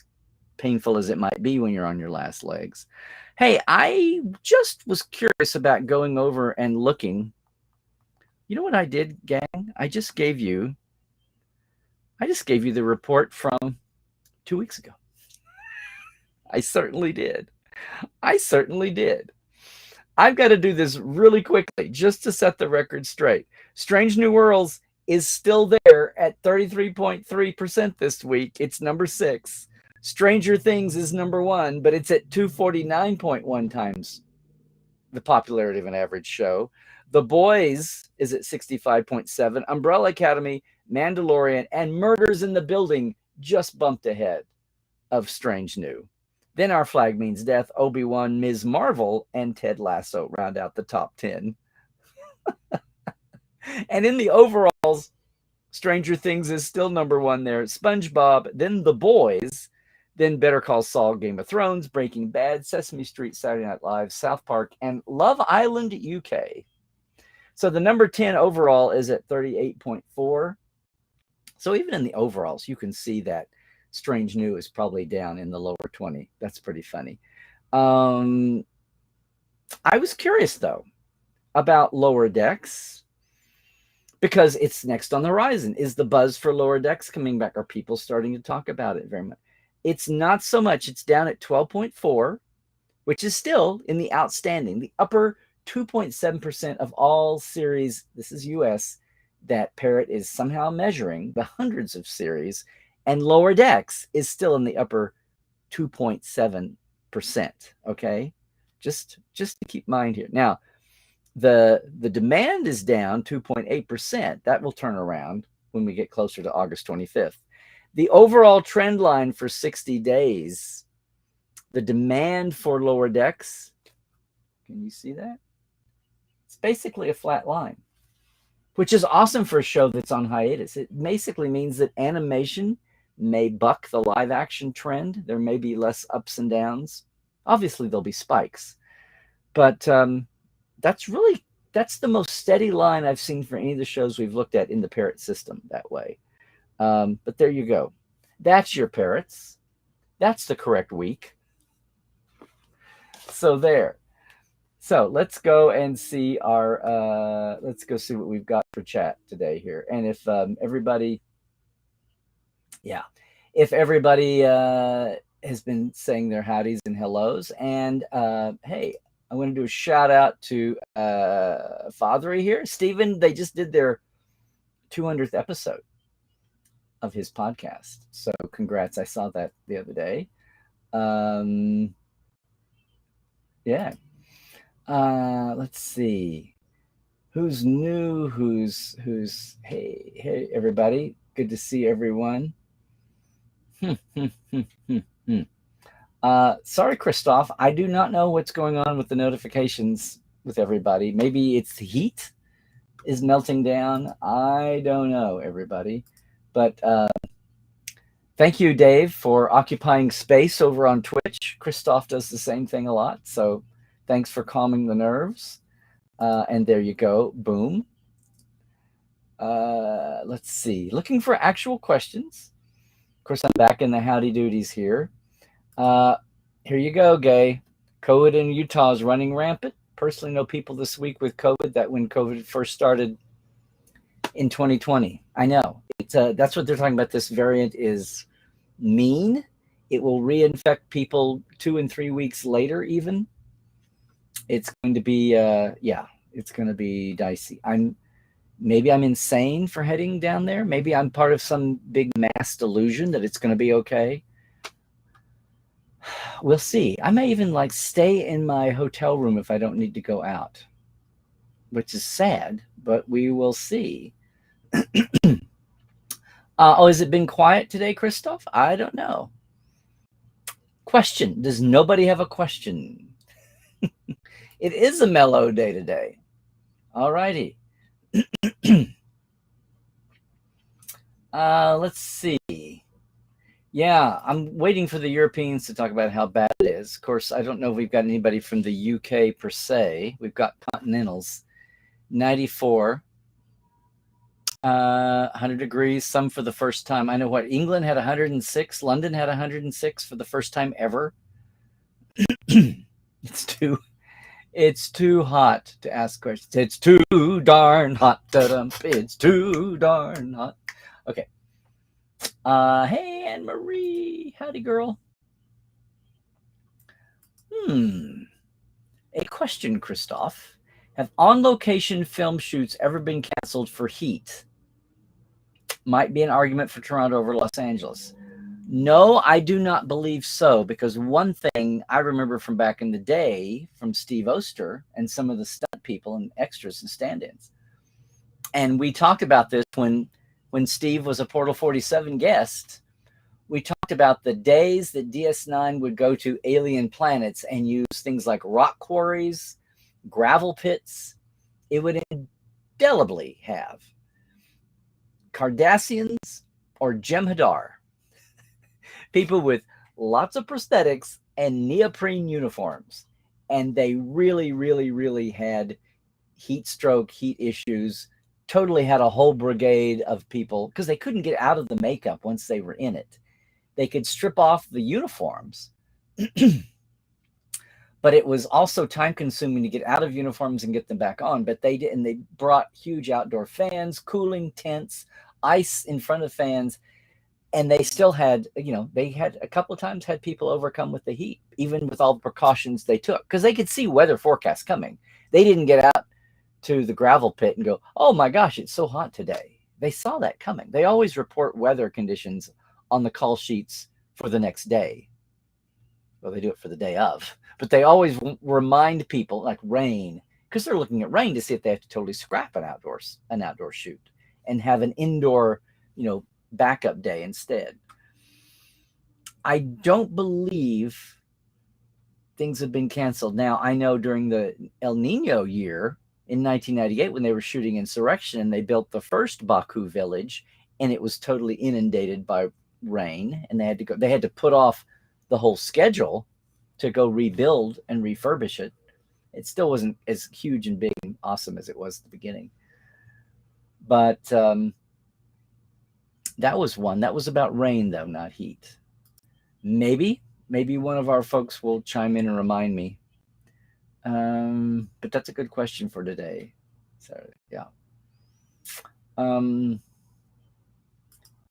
painful as it might be when you're on your last legs. Hey, I just was curious about going over and looking. You know what I did, gang? I just gave you the report from 2 weeks ago. I certainly did. I've got to do this really quickly just to set the record straight. Strange New Worlds is still there at 33.3% this week. It's number 6. Stranger Things is number 1, but it's at 249.1 times the popularity of an average show. The Boys is at 65.7. Umbrella Academy, Mandalorian, and Murders in the Building just bumped ahead of Strange New. Then Our Flag Means Death, Obi-Wan, Ms. Marvel, and Ted Lasso round out the top 10. And in the overalls, Stranger Things is still number 1 there. SpongeBob, then The Boys, then Better Call Saul, Game of Thrones, Breaking Bad, Sesame Street, Saturday Night Live, South Park, and Love Island UK. So the number 10 overall is at 38.4. So even in the overalls, you can see that Strange New is probably down in the lower 20. That's pretty funny. I was curious, though. about lower decks because it's next on the horizon. Is the buzz for lower decks coming back? Are people starting to talk about it very much? It's not so much. It's down at 12.4, which is still in the outstanding, the upper 2.7% of all series. This is US that Parrot is somehow measuring, the hundreds of series, and lower decks is still in the upper 2.7%. Okay, just to keep in mind here. Now, the demand is down 2.8%. That will turn around when we get closer to August 25th. The overall trend line for 60 days, the demand for lower decks, can you see that? It's basically a flat line, which is awesome for a show that's on hiatus. It basically means that animation may buck the live action trend. There may be less ups and downs. Obviously, there'll be spikes, but that's the most steady line I've seen for any of the shows we've looked at in the Parrot system that way. But there you go. That's your Parrots. That's the correct week. So there. So let's go and see let's go see what we've got for chat today here. And if everybody has been saying their howdies and hellos, and hey, I want to do a shout out to Fathery here. Stephen, they just did their 200th episode of his podcast. So congrats. I saw that the other day. Yeah. Let's see. Who's new? Who's hey everybody. Good to see everyone. Sorry, Christoph. I do not know what's going on with the notifications with everybody. Maybe it's the heat is melting down. I don't know, everybody. But thank you, Dave, for occupying space over on Twitch. Christoph does the same thing a lot. So thanks for calming the nerves. And there you go. Boom. Let's see. Looking for actual questions. Of course, I'm back in the howdy doodies here. Here you go, Gay. COVID in Utah is running rampant. Personally know people this week with COVID that when COVID first started in 2020. I know. That's what they're talking about. This variant is mean. It will reinfect people 2 and 3 weeks later even. It's going to be, it's going to be dicey. Maybe I'm insane for heading down there. Maybe I'm part of some big mass delusion that it's going to be okay. We'll see. I may even stay in my hotel room if I don't need to go out, which is sad, but we will see. Has it been quiet today, Christoph? I don't know. Question. Does nobody have a question? It is a mellow day today. All righty. Let's see. Yeah, I'm waiting for the Europeans to talk about how bad it is. Of course, I don't know if we've got anybody from the UK per se. We've got continentals. 94. 100 degrees, some for the first time. I know England had 106. London had 106 for the first time ever. It's too hot to ask questions. It's too darn hot. It's too darn hot. Okay. Hey, Anne-Marie. Howdy, girl. A question, Christoph. Have on-location film shoots ever been canceled for heat? Might be an argument for Toronto over Los Angeles. No, I do not believe so, because one thing I remember from back in the day from Steve Oster and some of the stunt people and extras and stand-ins, and we talked about this when Steve was a Portal 47 guest. We talked about the days that DS9 would go to alien planets and use things like rock quarries, gravel pits. It would indelibly have Cardassians or Jem'Hadar, people with lots of prosthetics and neoprene uniforms. And they really, really, really had heat stroke, heat issues, totally had a whole brigade of people because they couldn't get out of the makeup once they were in it. They could strip off the uniforms, but it was also time consuming to get out of uniforms and get them back on. But they did, and they brought huge outdoor fans, cooling tents, ice in front of fans. And they still had, they had a couple of times had people overcome with the heat, even with all the precautions they took, because they could see weather forecasts coming. They didn't get out to the gravel pit and go, oh my gosh, it's so hot today. They saw that coming. They always report weather conditions on the call sheets for the next day. Well, they do it for the day of, but they always remind people, like rain, because they're looking at rain to see if they have to totally scrap an outdoor shoot and have an indoor, backup day instead. I don't believe things have been canceled. Now, I know during the El Nino year in 1998, when they were shooting Insurrection, and they built the first Baku village, and it was totally inundated by rain, and they had to put off the whole schedule to go rebuild and refurbish it. It still wasn't as huge and big and awesome as it was at the beginning. But that was one. That was about rain, though, not heat. Maybe one of our folks will chime in and remind me. But that's a good question for today. So, yeah.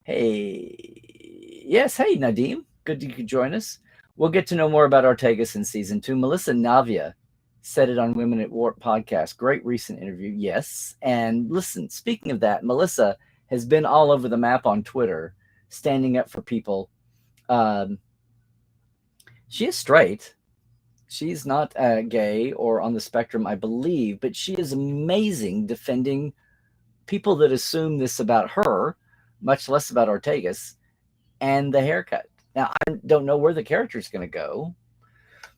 Hey. Yes, hey, Nadim. Good you could join us. We'll get to know more about Ortegas in season 2. Melissa Navia said it on Women at Warp podcast. Great recent interview. Yes. And listen, speaking of that, Melissa has been all over the map on Twitter, standing up for people. She is straight. She's not gay or on the spectrum, I believe, but she is amazing defending people that assume this about her, much less about Ortegas, and the haircut. Now, I don't know where the character is going to go.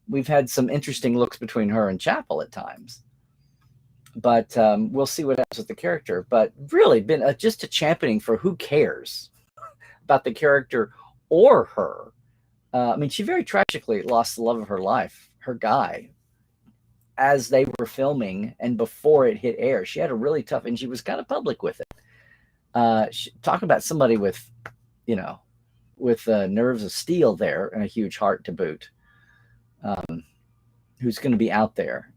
We've had some interesting looks between her and Chapel at times. But we'll see what happens with the character. But really been just a championing for who cares about the character or her. She very tragically lost the love of her life, her guy, as they were filming and before it hit air. She had a really tough, and she was kind of public with it. Talk about somebody with, nerves of steel there and a huge heart to boot, who's going to be out there.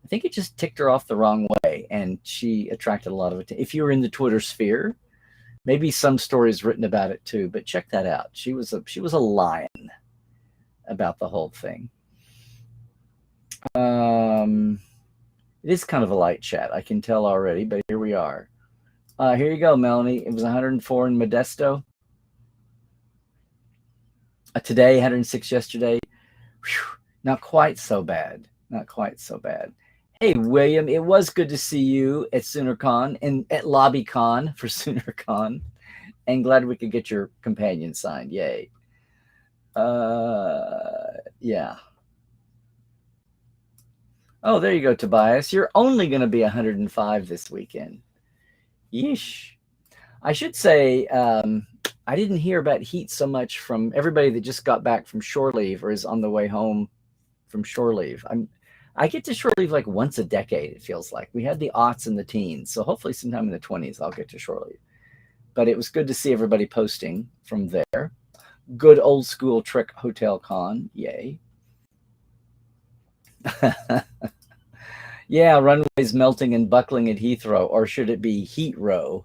I think it just ticked her off the wrong way, and she attracted a lot of attention. If you were in the Twitter sphere, maybe some stories written about it too, but check that out. She was a lion about the whole thing. It is kind of a light chat, I can tell already, but here we are. Here you go, Melanie. It was 104 in Modesto. Today, 106 yesterday. Whew, not quite so bad. Not quite so bad. Hey, William, it was good to see you at SoonerCon and at LobbyCon for SoonerCon. And glad we could get your companion signed. Yay. Yeah. Oh, there you go, Tobias. You're only going to be 105 this weekend. Yeesh. I should say, I didn't hear about heat so much from everybody that just got back from shore leave or is on the way home from shore leave. I get to shore leave like once a decade, it feels like. We had the aughts and the teens, so hopefully sometime in the 20s I'll get to shore leave. But it was good to see everybody posting from there. Good old school Trek Hotel Con, yay. Yeah, runways melting and buckling at Heathrow, or should it be Heat Row?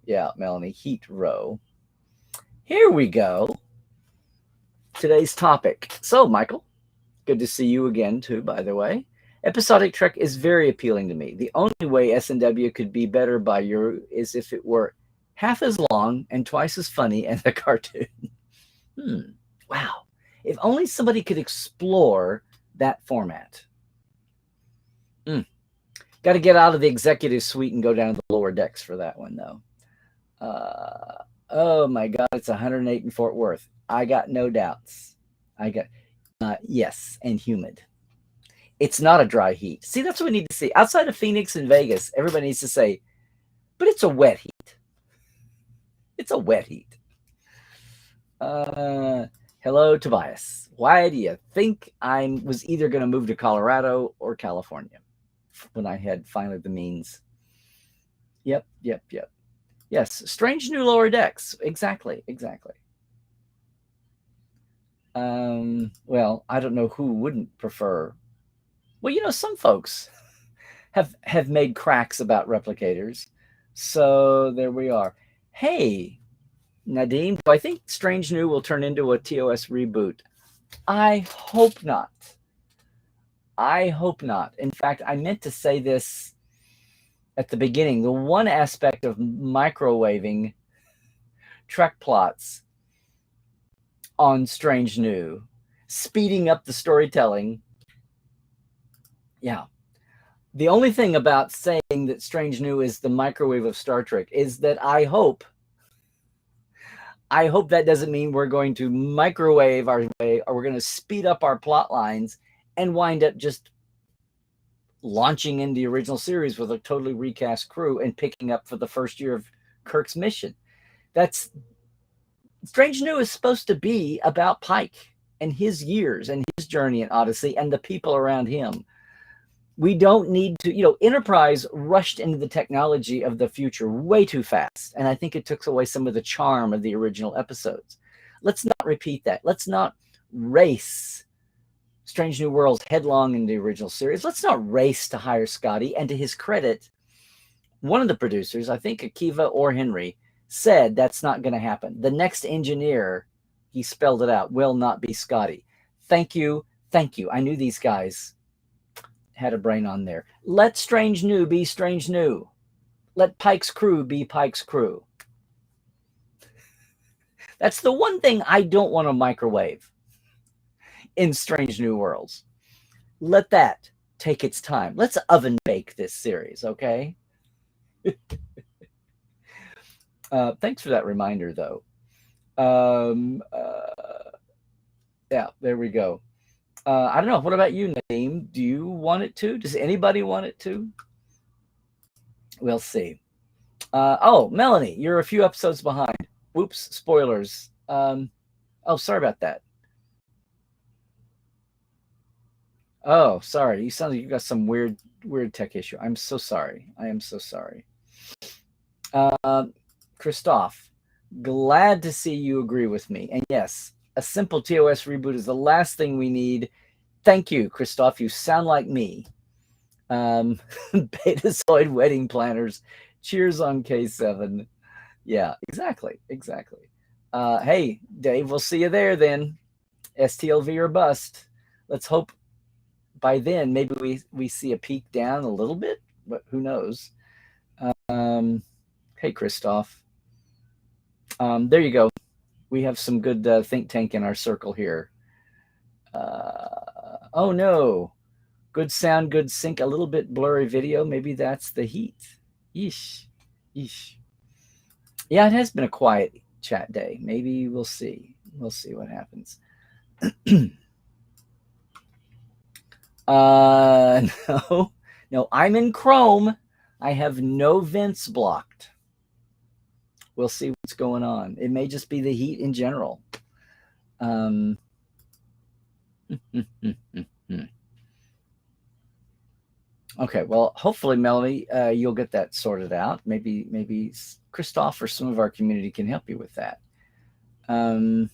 Yeah, Melanie, Heat Row. Here we go. Today's topic. So, Michael, good to see you again, too, by the way. Episodic Trek is very appealing to me. The only way SNW could be better by you is if it were half as long and twice as funny as a cartoon. Wow. If only somebody could explore that format. Got to get out of the executive suite and go down to the lower decks for that one, though. Oh, my God. It's 108 in Fort Worth. I got no doubts. Yes, and humid. It's not a dry heat. See, that's what we need to see. Outside of Phoenix and Vegas, everybody needs to say, but it's a wet heat. It's a wet heat. Hello, Tobias. Why do you think I was either going to move to Colorado or California when I had finally the means? Yep. Yes, strange new lower decks. Exactly. Well, I don't know who wouldn't prefer. Well, some folks have made cracks about replicators. So there we are. Hey, Nadim, do I think Strange New will turn into a TOS reboot? I hope not. I hope not. In fact, I meant to say this at the beginning. The one aspect of microwaving Trek plots on Strange New, speeding up the storytelling. Yeah. The only thing about saying that Strange New is the microwave of Star Trek is that I hope that doesn't mean we're going to microwave our way or we're going to speed up our plot lines and wind up just launching in the original series with a totally recast crew and picking up for the first year of Kirk's mission. That's Strange New is supposed to be about Pike and his years and his journey in Odyssey and the people around him. We don't need to, Enterprise rushed into the technology of the future way too fast. And I think it took away some of the charm of the original episodes. Let's not repeat that. Let's not race Strange New Worlds headlong in the original series. Let's not race to hire Scotty. And to his credit, one of the producers, I think Akiva or Henry, said that's not going to happen. The next engineer, he spelled it out, will not be Scotty. Thank you. Thank you. I knew these guys had a brain on there. Let Strange New be Strange New. Let Pike's crew be Pike's crew. That's the one thing I don't want to microwave in Strange New Worlds. Let that take its time. Let's oven bake this series, okay? Thanks for that reminder, though. Yeah, there we go. I don't know. What about you, Naeem? Do you want it to? Does anybody want it to? We'll see. Oh, Melanie, you're a few episodes behind. Whoops, spoilers. Oh, sorry about that. Oh, sorry. You sound like you got some weird tech issue. I'm so sorry. I am so sorry. Christoph, glad to see you agree with me. And yes, a simple TOS reboot is the last thing we need. Thank you, Christoph. You sound like me. Betazoid wedding planners. Cheers on K7. Yeah, exactly. Hey, Dave, we'll see you there then. STLV or bust. Let's hope by then maybe we see a peak down a little bit, but who knows? Hey, Christoph. There you go. We have some good think tank in our circle here. Oh no. Good sound, good sync, a little bit blurry video. Maybe that's the heat. Yeesh. Yeah, it has been a quiet chat day. Maybe we'll see. We'll see what happens. No, I'm in Chrome. I have no vents blocked. We'll see what's going on. It may just be the heat in general. Okay, well, hopefully, Melanie, you'll get that sorted out. Maybe Christoph or some of our community can help you with that. Oh,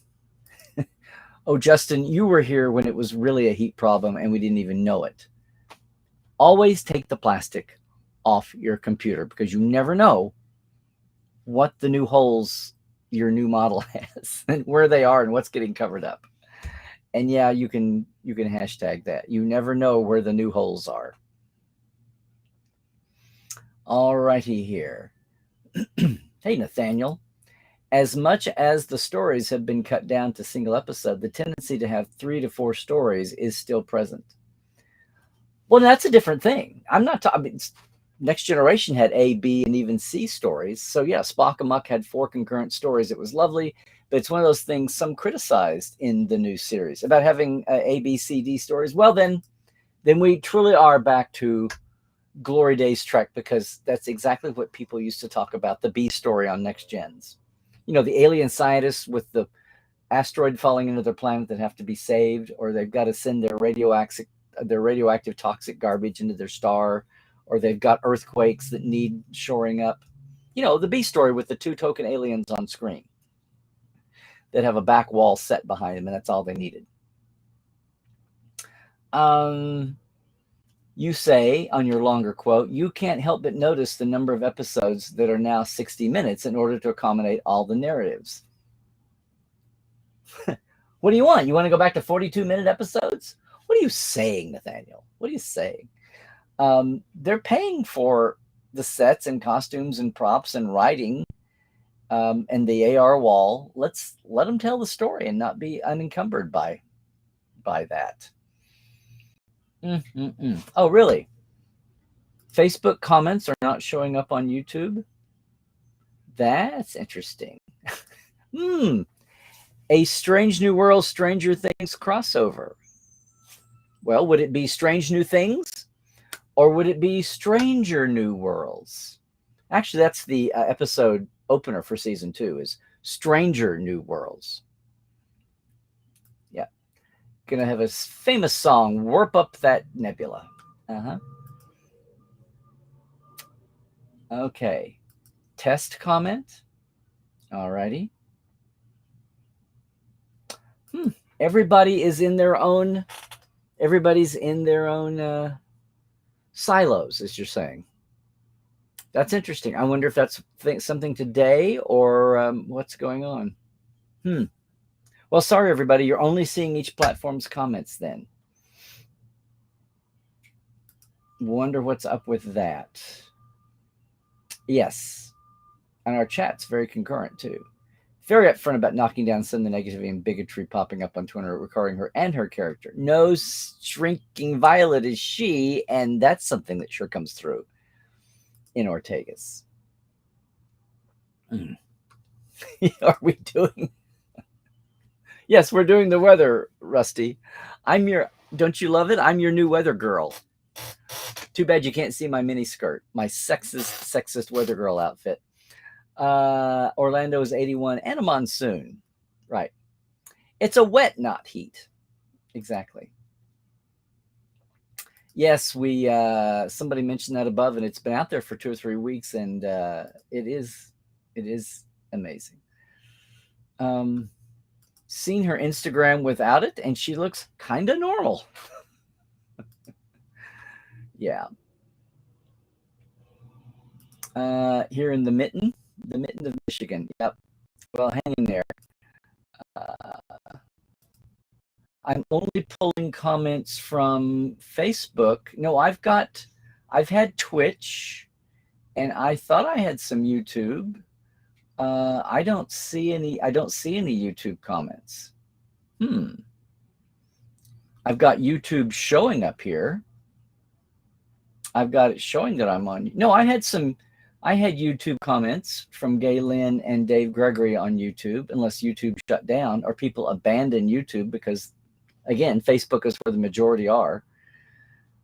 Justin, you were here when it was really a heat problem and we didn't even know it. Always take the plastic off your computer because you never know what the new holes your new model has and where they are and what's getting covered up. And yeah, you can hashtag that. You never know where the new holes are. All righty here. Hey, Nathaniel. As much as the stories have been cut down to single episode, the tendency to have 3 to 4 stories is still present. Well, that's a different thing. I'm not talking. Next Generation had A, B, and even C stories. So yeah, Spock and Muck had 4 concurrent stories. It was lovely, but it's one of those things some criticized in the new series about having A, B, C, D stories. Well, then we truly are back to Glory Days Trek, because that's exactly what people used to talk about, the B story on Next Gens. The alien scientists with the asteroid falling into their planet that have to be saved, or they've got to send their radioactive toxic garbage into their star, or they've got earthquakes that need shoring up. The B story with the 2 token aliens on screen. that have a back wall set behind them, and that's all they needed. You say on your longer quote, you can't help but notice the number of episodes that are now 60 minutes in order to accommodate all the narratives. What do you want? You want to go back to 42-minute episodes? What are you saying, Nathaniel? What are you saying? They're paying for the sets and costumes and props and writing and the AR wall. Let them tell the story and not be unencumbered by that. Oh, really? Facebook comments are not showing up on YouTube? That's interesting. A Strange New World, Stranger Things crossover. Well, would it be Strange New Things? Or would it be Stranger New Worlds? Actually, that's the episode opener for season 2 is Stranger New Worlds. Yeah. Gonna have a famous song, Warp Up That Nebula. Okay. Test comment. Alrighty. Everybody's in their own silos, as you're saying. That's interesting. I wonder if that's something today or what's going on. Well, sorry, everybody. You're only seeing each platform's comments then. Wonder what's up with that. Yes. And our chat's very concurrent, too. Very upfront about knocking down some of the negativity and bigotry popping up on Twitter, recording her and her character. No shrinking violet is she, and that's something that sure comes through in Ortega's. Are we doing? Yes, we're doing the weather, Rusty. Don't you love it? I'm your new weather girl. Too bad you can't see my mini skirt, my sexist weather girl outfit. Orlando is 81 and a monsoon. Right. It's a wet, not heat. Exactly. Yes, somebody mentioned that above, and it's been out there for 2 or 3 weeks, and it is amazing. Seen her Instagram without it, and she looks kind of normal. Yeah. Here in the mitten of Michigan. Yep. Well, hang in there. I'm only pulling comments from Facebook. No, I've had Twitch, and I thought I had some YouTube. I don't see any YouTube comments. I've got YouTube showing up here. I've got it showing that I'm on. No, I had YouTube comments from Gay Lynn and Dave Gregory on YouTube, unless YouTube shut down or people abandon YouTube because, again, Facebook is where the majority are.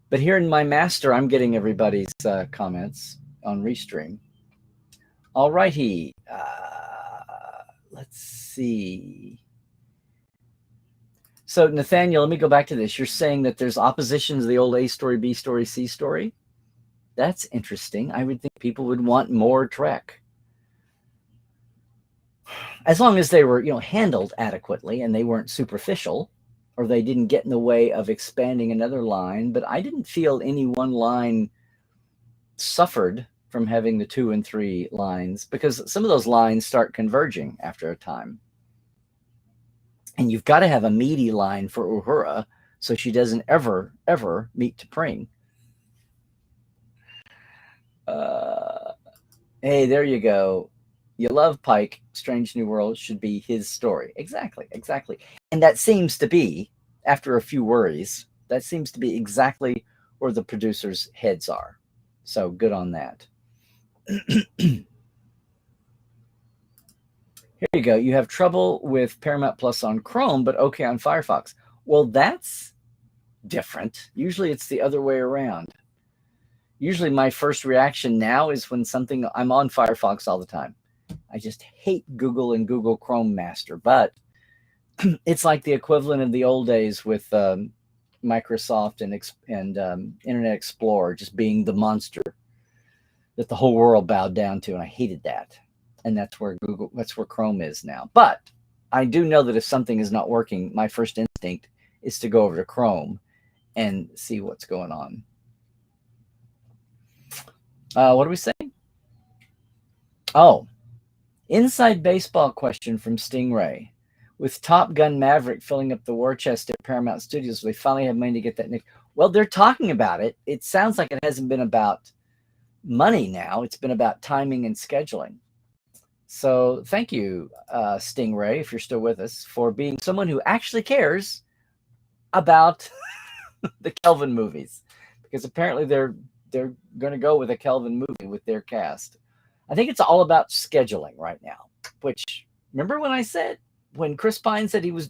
But here in my master, I'm getting everybody's comments on Restream. All righty. Let's see. So, Nathaniel, let me go back to this. You're saying that there's opposition to the old A story, B story, C story? That's interesting. I would think people would want more Trek. As long as they were, handled adequately and they weren't superficial or they didn't get in the way of expanding another line. But I didn't feel any one line suffered from having the 2 and 3 lines because some of those lines start converging after a time. And you've got to have a meaty line for Uhura so she doesn't ever meet T'Pring. Hey, there you go. You love Pike. Strange New World should be his story. Exactly. And that seems to be, after a few worries, that seems to be exactly where the producers' heads are. So good on that. Here you go. You have trouble with Paramount Plus on Chrome, but okay on Firefox. Well, that's different. Usually it's the other way around. Usually my first reaction now is when I'm on Firefox all the time. I just hate Google and Google Chrome Master, but it's like the equivalent of the old days with Microsoft and Internet Explorer just being the monster that the whole world bowed down to, and I hated that. And that's where Chrome is now. But I do know that if something is not working, my first instinct is to go over to Chrome and see what's going on. What are we saying? Oh, inside baseball question from Stingray. With Top Gun Maverick filling up the war chest at Paramount Studios, they finally have money to get that. Well, they're talking about it. It sounds like it hasn't been about money now. It's been about timing and scheduling. So thank you, Stingray, if you're still with us, for being someone who actually cares about the Kelvin movies, because apparently they're going to go with a Kelvin movie with their cast. I think it's all about scheduling right now. Which, remember when I said, when Chris Pine said he was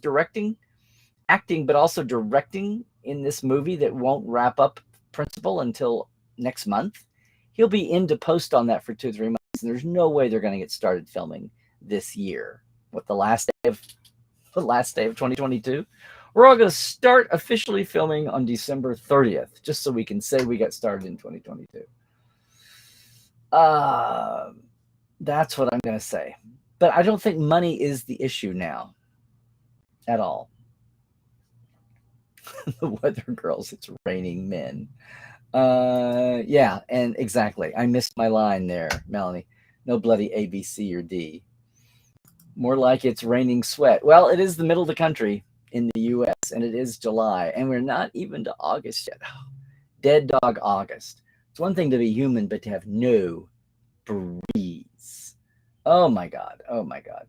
acting, but also directing in this movie that won't wrap up principal until next month? He'll be into post on that for 2-3 months, and there's no way they're going to get started filming this year. What, the last day of 2022? We're all going to start officially filming on December 30th, just so we can say we got started in 2022. That's what I'm going to say. But I don't think money is the issue now at all. The Weather Girls, it's raining men. Yeah, and exactly. I missed my line there, Melanie. No bloody A, B, C, or D. More like it's raining sweat. Well, it is the middle of the country in the U.S., and it is July, and we're not even to August yet. Oh, dead dog August. It's one thing to be human, but to have no breeze. Oh, my God. Oh, my God.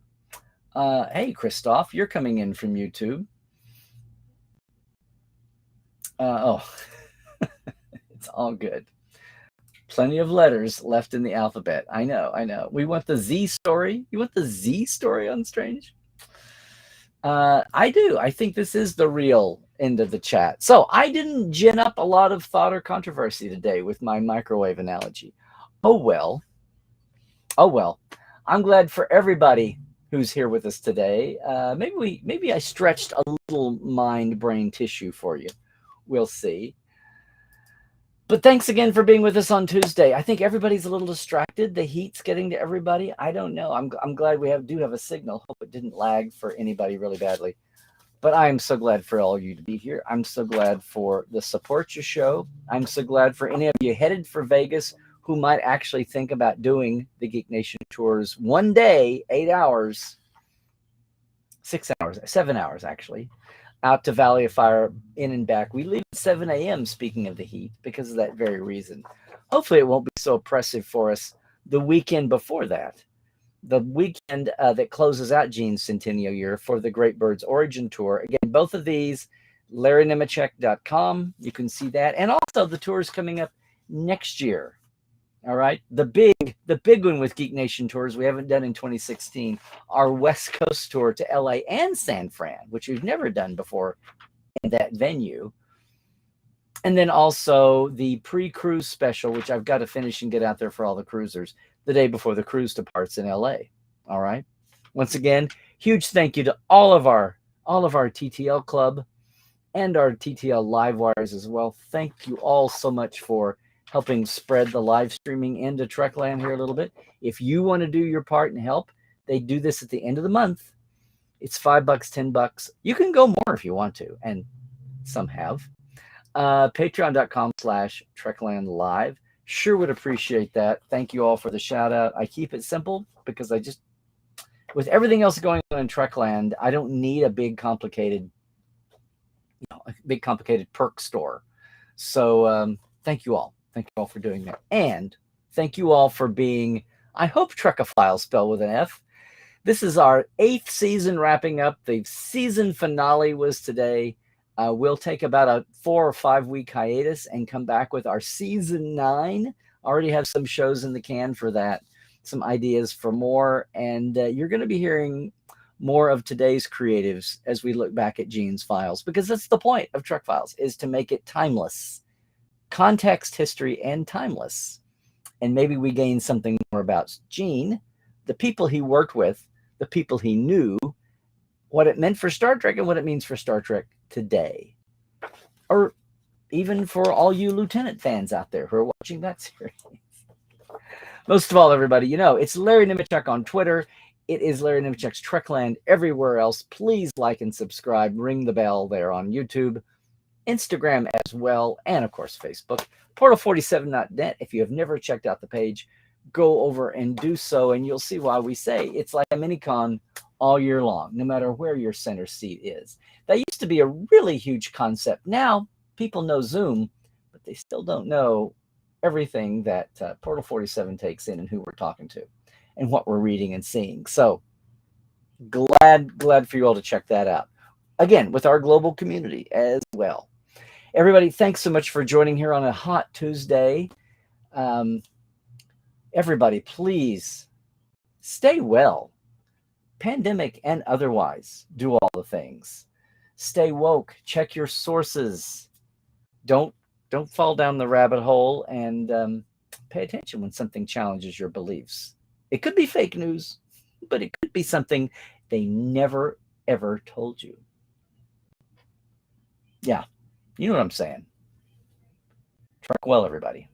Hey, Christoph, you're coming in from YouTube. It's all good. Plenty of letters left in the alphabet. I know. We want the Z story. You want the Z story on Strange? I do. I think this is the real end of the chat. So I didn't gin up a lot of thought or controversy today with my microwave analogy. Oh well. I'm glad for everybody who's here with us today. Maybe I stretched a little mind-brain tissue for you. We'll see. But thanks again for being with us on Tuesday. I think everybody's a little distracted. The heat's getting to everybody. I don't know. I'm glad we do have a signal. Hope it didn't lag for anybody really badly. But I am so glad for all of you to be here. I'm so glad for the support you show. I'm so glad for any of you headed for Vegas who might actually think about doing the Geek Nation tours one day, 8 hours, 6 hours, 7 hours actually, out to Valley of Fire, in and back. We leave at 7 a.m., speaking of the heat, because of that very reason. Hopefully it won't be so oppressive for us the weekend before that. The weekend that closes out Gene's centennial year for the Great Birds Origin Tour. Again, both of these, LarryNemechek.com. You can see that. And also the tour is coming up next year. All right. The big one with Geek Nation tours we haven't done in 2016, our West Coast tour to LA and San Fran, which we've never done before in that venue. And then also the pre-cruise special, which I've got to finish and get out there for all the cruisers the day before the cruise departs in LA. All right. Once again, huge thank you to all of our TTL club and our TTL live wires as well. Thank you all so much for helping spread the live streaming into Trekland here a little bit. If you want to do your part and help, they do this at the end of the month. It's $5, $10. You can go more if you want to, and some have. Patreon.com/Trekland Live. Sure would appreciate that. Thank you all for the shout out. I keep it simple because with everything else going on in Trekland, I don't need a big complicated perk store. So thank you all. Thank you all for doing that. And thank you all for being, I hope, Trekophile, spelled with an F. This is our 8th season wrapping up. The season finale was today. We'll take about a 4 or 5 week hiatus and come back with our season 9. Already have some shows in the can for that, some ideas for more. And you're going to be hearing more of today's creatives as we look back at Gene's files, because that's the point of Trek Files, is to make it timeless. Context, history, and timeless. And maybe we gain something more about Gene, the people he worked with, the people he knew, what it meant for Star Trek and what it means for Star Trek today. Or even for all you Lieutenant fans out there who are watching that series. Most of all, everybody, it's Larry Nemechek on Twitter. It is Larry Nemechek's Trekland everywhere else. Please like and subscribe. Ring the bell there on YouTube, Instagram as well, and of course Facebook. Portal47.net. If you have never checked out the page, go over and do so, and you'll see why we say it's like a mini-con all year long, no matter where your center seat is. That used to be a really huge concept. Now people know Zoom, but they still don't know everything that Portal 47 takes in and who we're talking to and what we're reading and seeing. So glad for you all to check that out. Again, with our global community as well. Everybody, thanks so much for joining here on a hot Tuesday. Everybody, please stay well. Pandemic and otherwise, do all the things. Stay woke. Check your sources. Don't fall down the rabbit hole, and pay attention when something challenges your beliefs. It could be fake news, but it could be something they never, ever told you. Yeah, you know what I'm saying. Trek well, everybody.